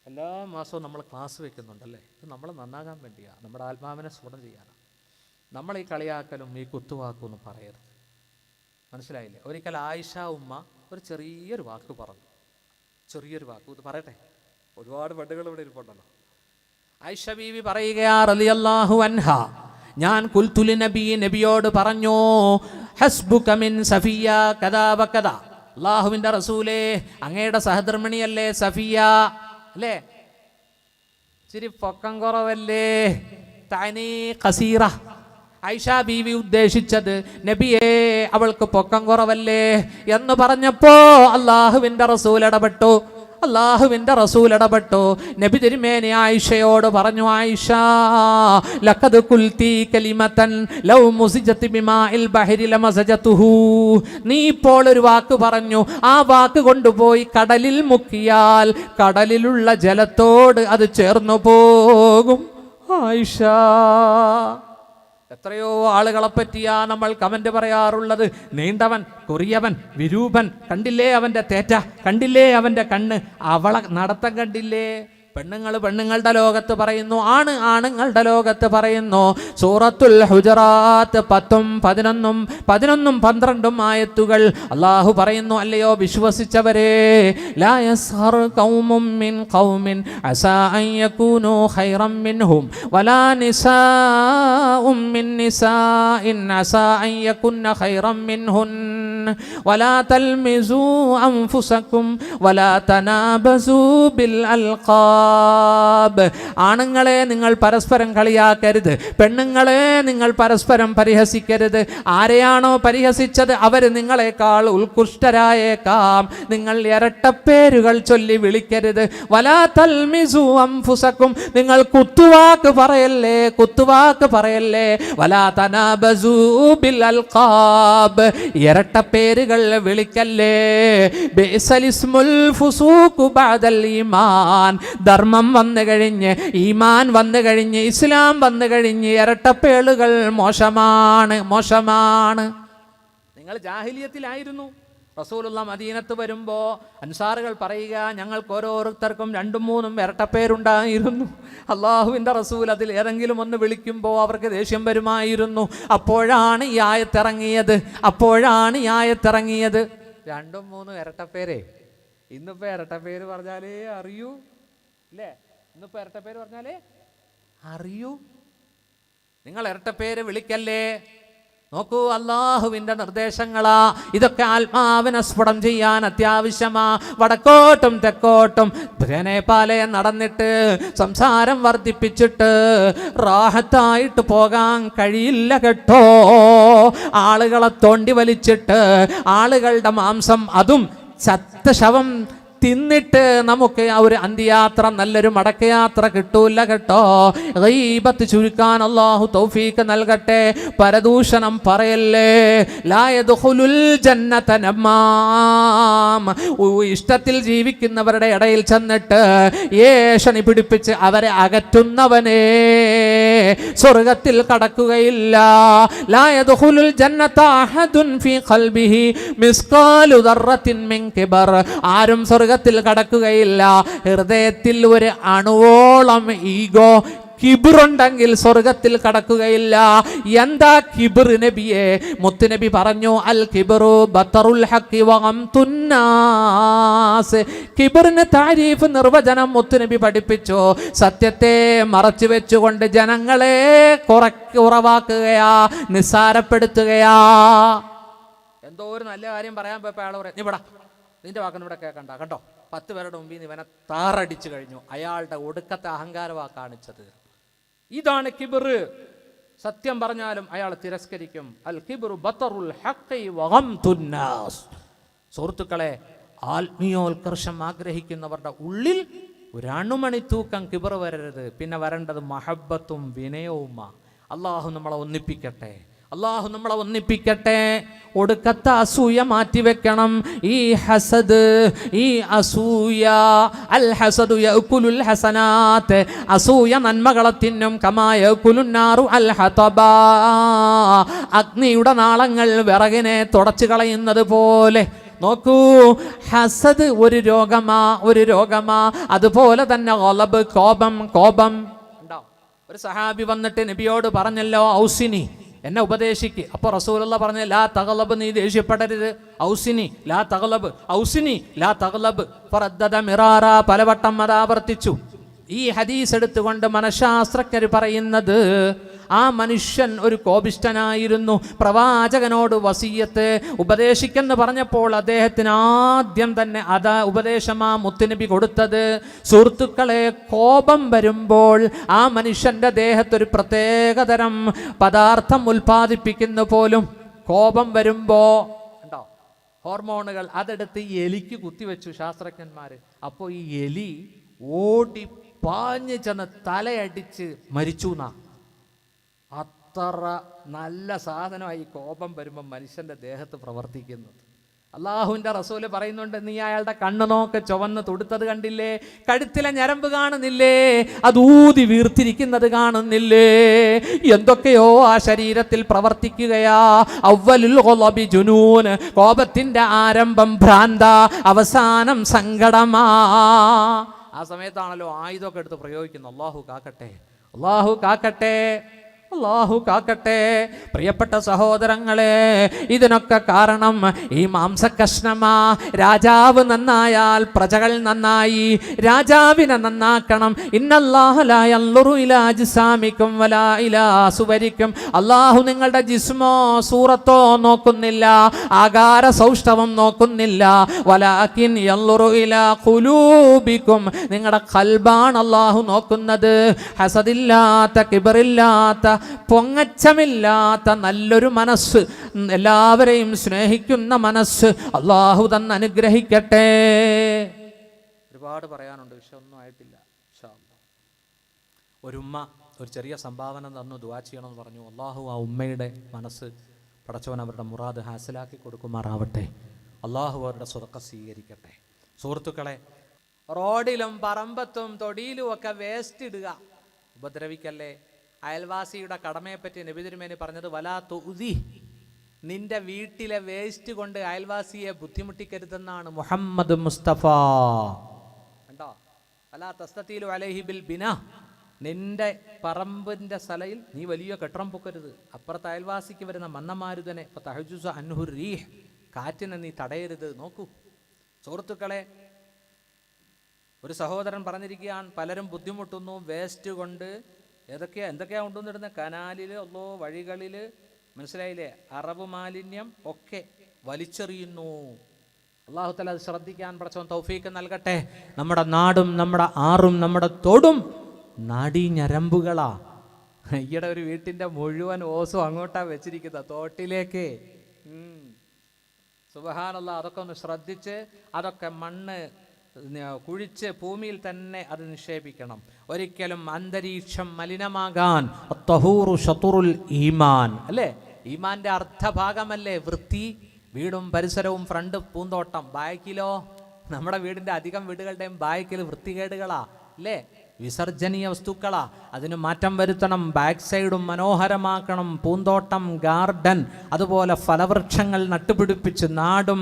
എല്ലാ മാസവും നമ്മൾ ക്ലാസ് വെക്കുന്നുണ്ടല്ലേ? ഇത് നമ്മൾ നന്നാകാൻ വേണ്ടിയാണ്, നമ്മുടെ ആത്മാവിനെ സ്ഫുടം ചെയ്യാനാണ്. നമ്മൾ ഈ കളിയാക്കലും ഈ കുത്തുവാക്കും പറയരുത്, മനസ്സിലായില്ലേ? ഒരിക്കൽ ആയിഷ ഉമ്മ ഒരു ചെറിയൊരു വാക്ക് പറഞ്ഞു. ചെറിയൊരു വാക്ക് ഇത് പറയട്ടെ, ഒരുപാട് പണ്ടുകൾ ഇവിടെ ഇരിപ്പുണ്ടല്ലോ. ആയിഷ ബീവി പറയുകയാ റളിയല്ലാഹു അൻഹാ, ഞാൻ ഖുൽതു നബി, നബിയോട് പറഞ്ഞു, ഹസ്ബുക മിൻ സഫിയ കദാ വകദ, അല്ലാഹുവിൻ്റെ റസൂലേ അങ്ങയുടെ സഹധർമ്മിണിയല്ലേ സഫിയ, അല്ലേ? ഇച്ചിരി പൊക്കം കുറവല്ലേ? തഅനി ഖസീറ, ആയിഷ ബീവി ഉദ്ദേശിച്ചത് നബിയെ അവൾക്ക് പൊക്കം കുറവല്ലേ എന്ന് പറഞ്ഞപ്പോ അല്ലാഹുവിൻ്റെ റസൂൽ ഇടപെട്ടു. നബി തിരുമേനി ആയിഷയോട് പറഞ്ഞു, ആയിഷ ലഖദ് ഖുൽതി കലിമതൻ ലൗ മുസിജത് ബിമാഇൽ ബഹരി ലമസജതുഹു, നീ ഇപ്പോൾ ഒരു വാക്ക് പറഞ്ഞു, ആ വാക്ക് കൊണ്ടുപോയി കടലിൽ മുക്കിയാൽ കടലിലുള്ള ജലത്തോട് അത് ചേർന്നു പോകും. ആയിഷ, എത്രയോ ആളുകളെ പറ്റിയാ നമ്മൾ കമന്റ് പറയാറുള്ളത്. നീണ്ടവൻ, കുറിയവൻ, വിരൂപൻ, കണ്ടില്ലേ അവന്റെ തേറ്റ, കണ്ടില്ലേ അവന്റെ കണ്ണ്, അവളെ നടത്തം കണ്ടില്ലേ. പെണ്ണുങ്ങൾ പെണ്ണുങ്ങളുടെ ലോകത്ത് പറയുന്നു, ആണുങ്ങളുടെ ലോകത്ത് പറയുന്നു. സൂറത്തുൽ ഹുജറാത്ത് 10, 11, 12 ആയത്തുകൾ അല്ലാഹു പറയുന്നു, അല്ലയോ വിശ്വസിച്ചവരെ, ലാ യസ്ഹർ ഖൗമും മിൻ ഖൗമിൻ അസാ അൻ യകൂനു ഖൈറൻ മിൻഹും വലാ നിസാഉം മിൻ നിസാഇൻ അസാ അൻ യകുന്ന ഖൈറൻ മിൻഹുൻ വലാ തൽമിസു അൻഫുസകും വലാ തനാബസു ബിൽ അൽഖാബ്. ആണുങ്ങളെ നിങ്ങൾ പരസ്പരം കളിയാക്കരുത്, പെണ്ണുങ്ങളെ നിങ്ങൾ പരസ്പരം പരിഹസിക്കരുത്. ആരെയാണോ പരിഹസിച്ചത് അവർ നിങ്ങളെക്കാൾ ഉത്കൃഷ്ടരായേക്കാം. നിങ്ങൾ ഇരട്ടപ്പേരുകൾ ചൊല്ലി വിളിക്കരുത്. വലാ തൽമിസു അൻഫുസകും, നിങ്ങൾ കുത്തുവാക്ക് പറയല്ലേ. വലാ തനാബസു ബിൽ അൽഖാബ്, ഇരട്ടപ്പേരുകൾ വിളിക്കല്ലേ. ബിഅസലിസ്മുൽ ഫുസൂഖു ബഅദൽ ഈമാൻ, ധർമ്മം വന്നു കഴിഞ്ഞ്, ഈമാൻ വന്നു കഴിഞ്ഞ്, ഇസ്ലാം വന്നു കഴിഞ്ഞ് ഇരട്ടപ്പേളുകൾ മോശമാണ്. നിങ്ങൾ ജാഹിലിയത്തിലായിരുന്നു. റസൂലുള്ള മദീനത്ത് വരുമ്പോൾ അൻസാറുകൾ പറയുക, ഞങ്ങൾക്ക് ഓരോരുത്തർക്കും 2-3 ഇരട്ടപ്പേരുണ്ടായിരുന്നു. അള്ളാഹുവിൻ്റെ റസൂൽ അതിൽ ഏതെങ്കിലും ഒന്ന് വിളിക്കുമ്പോൾ അവർക്ക് ദേഷ്യം വരുമായിരുന്നു. അപ്പോഴാണ് ഈ ആയത്തിറങ്ങിയത്. 2-3 ഇരട്ടപ്പേരെ. ഇന്നിപ്പോൾ ഇരട്ടപ്പേര് പറഞ്ഞാലേ അറിയൂ അല്ലേ? ഇന്നിപ്പോൾ ഇരട്ടപ്പേര് പറഞ്ഞാലേ അറിയൂ. നിങ്ങൾ ഇരട്ടപ്പേര് വിളിക്കല്ലേ. നോക്കൂ, അള്ളാഹുവിൻ്റെ നിർദ്ദേശങ്ങളാ ഇതൊക്കെ. ആത്മാവിനെ സ്ഫുടം ചെയ്യാൻ അത്യാവശ്യമാ. വടക്കോട്ടും തെക്കോട്ടും പാലെ നടന്നിട്ട് സംസാരം വർദ്ധിപ്പിച്ചിട്ട് റാഹത്തായിട്ട് പോകാൻ കഴിയില്ല കേട്ടോ. ആളുകളെ തോണ്ടി വലിച്ചിട്ട് ആളുകളുടെ മാംസം, അതും ചത്ത ശവം തിന്നിട്ട് നമുക്ക് ഒരു അന്ത്യയാത്ര, നല്ലൊരു മടക്കയാത്ര കിട്ടൂല കേട്ടോ. ഗീബത്ത് ചുരുക്കാൻ അല്ലാഹു തൗഫീഖ് നൽകട്ടെ. പരദൂഷണം പറയല്ലേ. ലാ യദ്ഖുലുൽ ജന്നത നമാം, ഇഷ്ടത്തിൽ ജീവിക്കുന്നവരുടെ ഇടയിൽ ചെന്നിട്ട് ഏഷണി പിടിപ്പിച്ച് അവരെ അകറ്റുന്നവനെ സ്വർഗത്തിൽ കടക്കുകയില്ല. ലാ യദ്ഖുലുൽ ജന്നത അഹദുൻ ഫീ ഖൽബിഹി മിസ്കാലു ദർറത്തിൻ മിൻ കിബർ, ആരും സ്വർഗത്തിൽ കടക്കുകയില്ല. ഹൃദയത്തിൽ ഒരു അണുവോളം ഈഗോ, കിബിറുണ്ടെങ്കിൽ സ്വർഗത്തിൽ കടക്കുകയില്ല. എന്താ കിബിർ നബിയെ? മുത്തുനബി പറഞ്ഞു, അൽ കിബറു ബത്തറുൽ ഹഖി വഗംതുന്നാസ്. കിബിറിന് താരീഫ്, നിർവചനം മുത്തുനബി പഠിപ്പിച്ചു. സത്യത്തെ മറച്ചു വെച്ചുകൊണ്ട് ജനങ്ങളെ കുറവാക്കുകയാ, നിസ്സാരപ്പെടുത്തുകയാ. എന്തോ ഒരു നല്ല കാര്യം പറയാൻ പോയപ്പോൾ അയാൾ പറയാം, നീ വിടാ, നിന്റെ വാക്കൊന്നും ഇവിടെ കേൾക്കണ്ട കേട്ടോ. 10 പേരുടെ മുമ്പിൽ നിന്ന് ഇവനെ താറടിച്ചു കഴിഞ്ഞു. അയാളുടെ ഒടുക്കത്തെ അഹങ്കാരവാ കാണിച്ചത്. ഇതാണ് കിബിർ. സത്യം പറഞ്ഞാലും അയാൾ തിരസ്കരിക്കും. അൽ കിബ്റു ബത്തറുൽ ഹഖി വഗംതുന്നാസ്. സുഹൃത്തുക്കളെ, ആത്മീയോത്കർഷം ആഗ്രഹിക്കുന്നവരുടെ ഉള്ളിൽ ഒരു അണുമണി തൂക്കം കിബർ വരരുത്. പിന്നെ വരേണ്ടത് മഹബത്തും വിനയവുമാണ്. അള്ളാഹു നമ്മളെ ഒന്നിപ്പിക്കട്ടെ. അള്ളാഹു നമ്മളെ ഒന്നിപ്പിക്കട്ടെ. ഒടുക്കത്തെ അസൂയ മാറ്റിവെക്കണം. ഈ ഹസദ്, ഈ അസൂയ, അൽ ഹസദു യഅകുലുൽ ഹസനാത്ത്, അസൂയ നന്മകളെ തിന്നും. കമാ യഅകുലുൻ നാറു അൽ ഹതബ, അഗ്നിയുടെ നാളങ്ങൾ വിറകിനെ തുടച്ചു കളയുന്നത് പോലെ. നോക്കൂ, ഹസദ് ഒരു രോഗമാ. അതുപോലെ തന്നെ ഗളബ്, കോപം ഉണ്ടാവും. ഒരു സഹാബി വന്നിട്ട് നബിയോട് പറഞ്ഞല്ലോ, ഔസിനി, എന്നെ ഉപദേശിക്ക്. അപ്പോൾ റസൂലുള്ള പറഞ്ഞു, ലാ തഗ്ളബ്, നീ ദേഷ്യപ്പെടരുത്. ഔസിനി ലാ തഗ്ളബ്, ഔസിനി ലാ തഗ്ളബ്. ഫറദ്ദദ മിറാറ, പലവട്ടം അത് ആവർത്തിച്ചു. ഈ ഹദീസ് എടുത്തുകൊണ്ട് മനഃശാസ്ത്രജ്ഞർ പറയുന്നത്, ആ മനുഷ്യൻ ഒരു കോപിഷ്ഠനായിരുന്നു. പ്രവാചകനോട് വസിയത്ത് ഉപദേശിക്കെന്ന് പറഞ്ഞപ്പോൾ അദ്ദേഹത്തിന് ആദ്യം തന്നെ അതാ ഉപദേശമാ മുത്തുനബി കൊടുത്തത്. സുഹൃത്തുക്കളെ, കോപം വരുമ്പോൾ ആ മനുഷ്യൻ്റെ ദേഹത്തൊരു പ്രത്യേകതരം പദാർത്ഥം ഉൽപ്പാദിപ്പിക്കുന്ന പോലും. കോപം വരുമ്പോൾ ഉണ്ടോ ഹോർമോണുകൾ, അതെടുത്ത് ഈ എലിക്ക് കുത്തിവെച്ചു ശാസ്ത്രജ്ഞന്മാർ. അപ്പോൾ ഈ എലി ഓടി പാഞ്ഞ് ചെന്ന് തലയടിച്ച് മരിച്ചു എന്നാ. അത്ര നല്ല സാധനമായി കോപം വരുമ്പോൾ മനുഷ്യൻ്റെ ദേഹത്ത് പ്രവർത്തിക്കുന്നത്. അള്ളാഹുവിൻ്റെ റസൂല് പറയുന്നുണ്ട്, നീ അയാളുടെ കണ്ണ് നോക്ക്, ചുവന്ന് തുടുത്തത് കണ്ടില്ലേ? കഴുത്തിലെ ഞരമ്പ് കാണുന്നില്ലേ? അത് ഊതി വീർത്തിരിക്കുന്നത് കാണുന്നില്ലേ? എന്തൊക്കെയോ ആ ശരീരത്തിൽ പ്രവർത്തിക്കുകയാ. അവ്വലുൽ ഖളബി ജുനൂൻ, കോപത്തിന്റെ ആരംഭം ഭ്രാന്ത, അവസാനം സങ്കടമാ. ആ സമയത്താണല്ലോ ആയുധമൊക്കെ എടുത്ത് പ്രയോഗിക്കുന്നത്. അള്ളാഹു കാക്കട്ടെ, അള്ളാഹു കാക്കട്ടെ, അല്ലാഹു കാക്കട്ടെ. പ്രിയപ്പെട്ട സഹോദരങ്ങളെ, ഇതിനൊക്കെ കാരണം ഈ മാംസകഷ്ണമാ. രാജാവ് നന്നായാൽ പ്രജകൾ നന്നായി. രാജാവിനെ നന്നാക്കണം. ഇന്നല്ലാഹ ലാ യൻളുറു ഇലാ അജ്സാമിക്കും വലാ ഇലാ സുവരിക്കും. അല്ലാഹു നിങ്ങളുടെ ജിസ്മോ സൂറത്തോ നോക്കുന്നില്ല, ആകാര സൗഷ്ഠവം നോക്കുന്നില്ല. വലാകിൻ യൻളുറു ഇലാ ഖുലൂബിക്കും, നിങ്ങളുടെ ഖൽബാണ് അല്ലാഹു നോക്കുന്നത്. ഹസദില്ലാത്ത, കിബറില്ലാത്ത, പൊങ്ങച്ചമില്ലാത്ത നല്ലൊരു മനസ്സ്, എല്ലാവരെയും സ്നേഹിക്കുന്ന മനസ്സ് അള്ളാഹു തന്നെ അനുഗ്രഹിക്കട്ടെ. ഒരുപാട് പറയാനുണ്ട്, വിഷയമൊന്നും ആയിട്ടില്ല. ഒരു ഉമ്മ ഒരു ചെറിയ സംഭാവന തന്നു, ദുആ ചെയ്യണമെന്ന് പറഞ്ഞു. അള്ളാഹു ആ ഉമ്മയുടെ മനസ്സ് പടച്ചവൻ അവരുടെ മുറാദ് ഹാസിലാക്കി കൊടുക്കുമാറാവട്ടെ. അള്ളാഹു അവരുടെ സ്വതക്ക സ്വീകരിക്കട്ടെ. സുഹൃത്തുക്കളെ, റോഡിലും പറമ്പത്തും തൊടിയിലും ഒക്കെ വേസ്റ്റ് ഇടുക, ഉപദ്രവിക്കല്ലേ. അയൽവാസിയുടെ കടമയെപ്പറ്റി നബി തിരുമേനി പറഞ്ഞത്, വലാ തുഅ്ദി, നിന്റെ വീട്ടിലെ വേസ്റ്റ് കൊണ്ട് അയൽവാസിയെ ബുദ്ധിമുട്ടിക്കരുതെന്നാണ് മുഹമ്മദ് മുസ്തഫ. കണ്ടോ? വലാ തസ്തതീലു അലൈഹി ബിൽ ബിനാ, നിന്റെ പറമ്പിന്റെ സ്ഥലയിൽ നീ വലിയ കെട്ടിടം പൊക്കരുത്. അപ്പുറത്ത് അയൽവാസിക്ക് വരുന്ന മന്നമാരുതനെ തഹജുസ അൻഹു റീഹ്, കാറ്റിനെ നീ തടയരുത്. നോക്കൂ സുഹൃത്തുക്കളെ, ഒരു സഹോദരൻ പറഞ്ഞിരിക്കുകയാണ്, പലരും ബുദ്ധിമുട്ടുന്നു വേസ്റ്റ് കൊണ്ട്. എന്തൊക്കെയാ കൊണ്ടുവന്നിടുന്ന കനാലിൽ, വഴികളിൽ, മനസ്സിലായില്ലേ? അറബ് മാലിന്യം ഒക്കെ വലിച്ചെറിയുന്നു. അല്ലാഹു തആല അത് ശ്രദ്ധിക്കാൻ പടച്ചവൻ തൗഫീക്ക് നൽകട്ടെ. നമ്മുടെ നാടും നമ്മുടെ ആറും നമ്മുടെ തോടും നാഡീ ഞരമ്പുകളാ. ഈയിടെ ഒരു വീട്ടിന്റെ മുഴുവൻ ഓസും അങ്ങോട്ടാ വെച്ചിരിക്കുന്നത്, തോട്ടിലേക്ക്. സുബ്ഹാനല്ലാഹ്. അതൊക്കെ ഒന്ന് ശ്രദ്ധിച്ച്, അതൊക്കെ മണ്ണ് കുഴിച്ച് ഭൂമിയിൽ തന്നെ അത് നിക്ഷേപിക്കണം. ഒരിക്കലും അന്തരീക്ഷം മലിനമാകാൻ അത്തഹൂറു ശതുറുൽ ഈമാൻ, അല്ലേ? ഈമാന്റെ അർത്ഥഭാഗമല്ലേ വൃത്തി? വീടും പരിസരവും, ഫ്രണ്ട് പൂന്തോട്ടം, ബാക്കിലോ നമ്മുടെ വീടിന്റെ അധികം വീടുകളുടെയും ബാക്കിൽ വൃത്തികേടുകളാ, അല്ലേ? വിസർജനീയ വസ്തുക്കളാ. അതിന് മാറ്റം വരുത്തണം. ബാക്ക് സൈഡും മനോഹരമാക്കണം. പൂന്തോട്ടം, ഗാർഡൻ, അതുപോലെ ഫലവൃക്ഷങ്ങൾ നട്ടുപിടിപ്പിച്ച് നാടും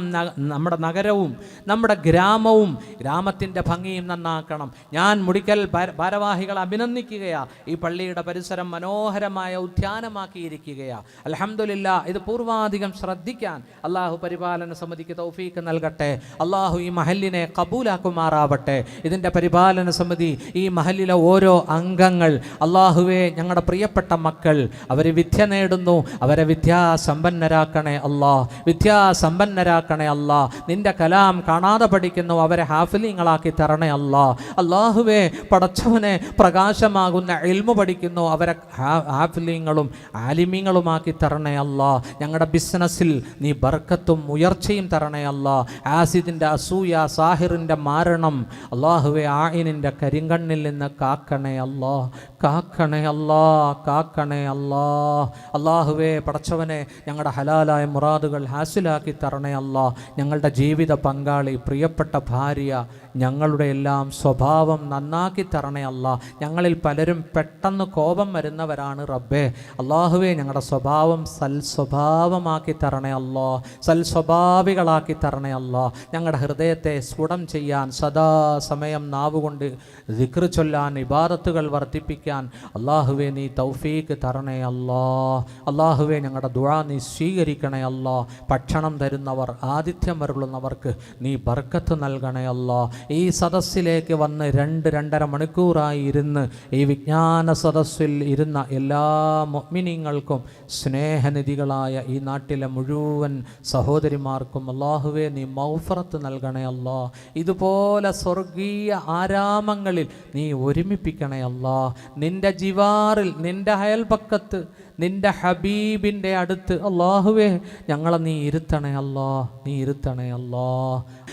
നമ്മുടെ നഗരവും നമ്മുടെ ഗ്രാമവും ഗ്രാമത്തിൻ്റെ ഭംഗിയും നന്നാക്കണം. ഞാൻ മുടിക്കൽ ഭാരവാഹികളെ അഭിനന്ദിക്കുകയാ. ഈ പള്ളിയുടെ പരിസരം മനോഹരമായ ഉദ്യാനമാക്കിയിരിക്കുകയാ. അൽഹംദുലില്ലാ. ഇത് പൂർവാധികം ശ്രദ്ധിക്കാൻ അള്ളാഹു പരിപാലന സമിതിക്ക് തൗഫീക്ക് നൽകട്ടെ. അള്ളാഹു ഈ മഹല്ലിനെ കബൂലാക്കുമാറാവട്ടെ. ഇതിൻ്റെ പരിപാലന സമിതി, ഈ മഹല്ലിലെ ഓരോ അംഗങ്ങൾ, അള്ളാഹുവേ, ഞങ്ങളുടെ പ്രിയപ്പെട്ട മക്കൾ, അവർ വിദ്യ നേടുന്നു, അവരെ വിദ്യാസമ്പന്നരാക്കണേ അല്ലാ, വിദ്യാസമ്പന്നരാക്കണേ അല്ലാ. നിന്റെ കലാം കാണാതെ പഠിക്കുന്നു, അവരെ ഹാഫിലിങ്ങളാക്കി തരണേ അല്ലാ. അള്ളാഹുവേ, പടച്ചവനെ, പ്രകാശമാകുന്ന ഇൽമു പഠിക്കുന്നു, അവരെ ഹാഫിലിങ്ങളും ആലിമീങ്ങളുമാക്കി തരണേ അല്ലാ. ഞങ്ങളുടെ ബിസിനസ്സിൽ നീ ബർക്കത്തും ഉയർച്ചയും തരണേ അല്ലാ. ആസിദിൻ്റെ അസൂയ, സാഹിറിൻ്റെ മാരണം, അള്ളാഹുവേ, ആയിനിൻ്റെ കരിങ്കണ്ണിൽ നിന്ന് കാക്കണേ അല്ലാ, കാക്കണേ അല്ലാ, കാക്കണേ അല്ലാ. അള്ളാഹുവേ, പടച്ചവനെ, ഞങ്ങളുടെ ഹലാലായ മുറാദുകൾ ഹാസിലാക്കി തരണേ അല്ലാ. ഞങ്ങളുടെ ജീവിത പങ്കാളി, പ്രിയപ്പെട്ട ഭാര്യ, ഞങ്ങളുടെ എല്ലാം സ്വഭാവം നന്നാക്കി തരണേ അല്ലാ. ഞങ്ങളിൽ പലരും പെട്ടെന്ന് കോപം വരുന്നവരാണ് റബ്ബേ. അള്ളാഹുവേ, ഞങ്ങളുടെ സ്വഭാവം സൽസ്വഭാവമാക്കി തരണേ അല്ലാ, സൽസ്വഭാവികളാക്കി തരണേ അല്ലാ. ഞങ്ങളുടെ ഹൃദയത്തെ സ്ഫുടം ചെയ്യാൻ, സദാസമയം നാവുകൊണ്ട് ദിക്ർ ചൊല്ലാൻ, ഇബാദത്തുകൾ വർദ്ധിപ്പിക്കാൻ അള്ളാഹുവേ നീ തൗഫീക്ക് തരണേ അല്ലാ. അള്ളാഹുവേ, ഞങ്ങളുടെ ദുആ നീ സ്വീകരിക്കണേ അല്ലാ. ഭക്ഷണം തരുന്നവർ, ആതിഥ്യം വരുന്നവർക്ക് നീ ബർക്കത്ത് നൽകണേ അല്ലാ. ഈ സദസ്സിലേക്ക് വന്ന് 2-2.5 മണിക്കൂറായി ഇരുന്ന് ഈ വിജ്ഞാന സദസ്സിൽ ഇരുന്ന എല്ലാ മുഅ്മിനീങ്ങൾക്കും, സ്നേഹനിധികളായ ഈ നാട്ടിലെ മുഴുവൻ സഹോദരിമാർക്കും അള്ളാഹുവേ നീ മഗ്ഫിറത്ത് നൽകണേ അല്ലാ. ഇതുപോലെ സ്വർഗീയ ആരാമങ്ങളിൽ നീ ഒരുമിപ്പിക്കണേ അല്ലാ. നിന്റെ ജിവാറിൽ, നിന്റെ അയൽപക്കത്ത്, നിന്റെ ഹബീബിൻ്റെ അടുത്ത് അള്ളാഹുവേ ഞങ്ങളെ നീ ഇരുത്തണേ അല്ലാ, നീ ഇരുത്തണേ അല്ലാ.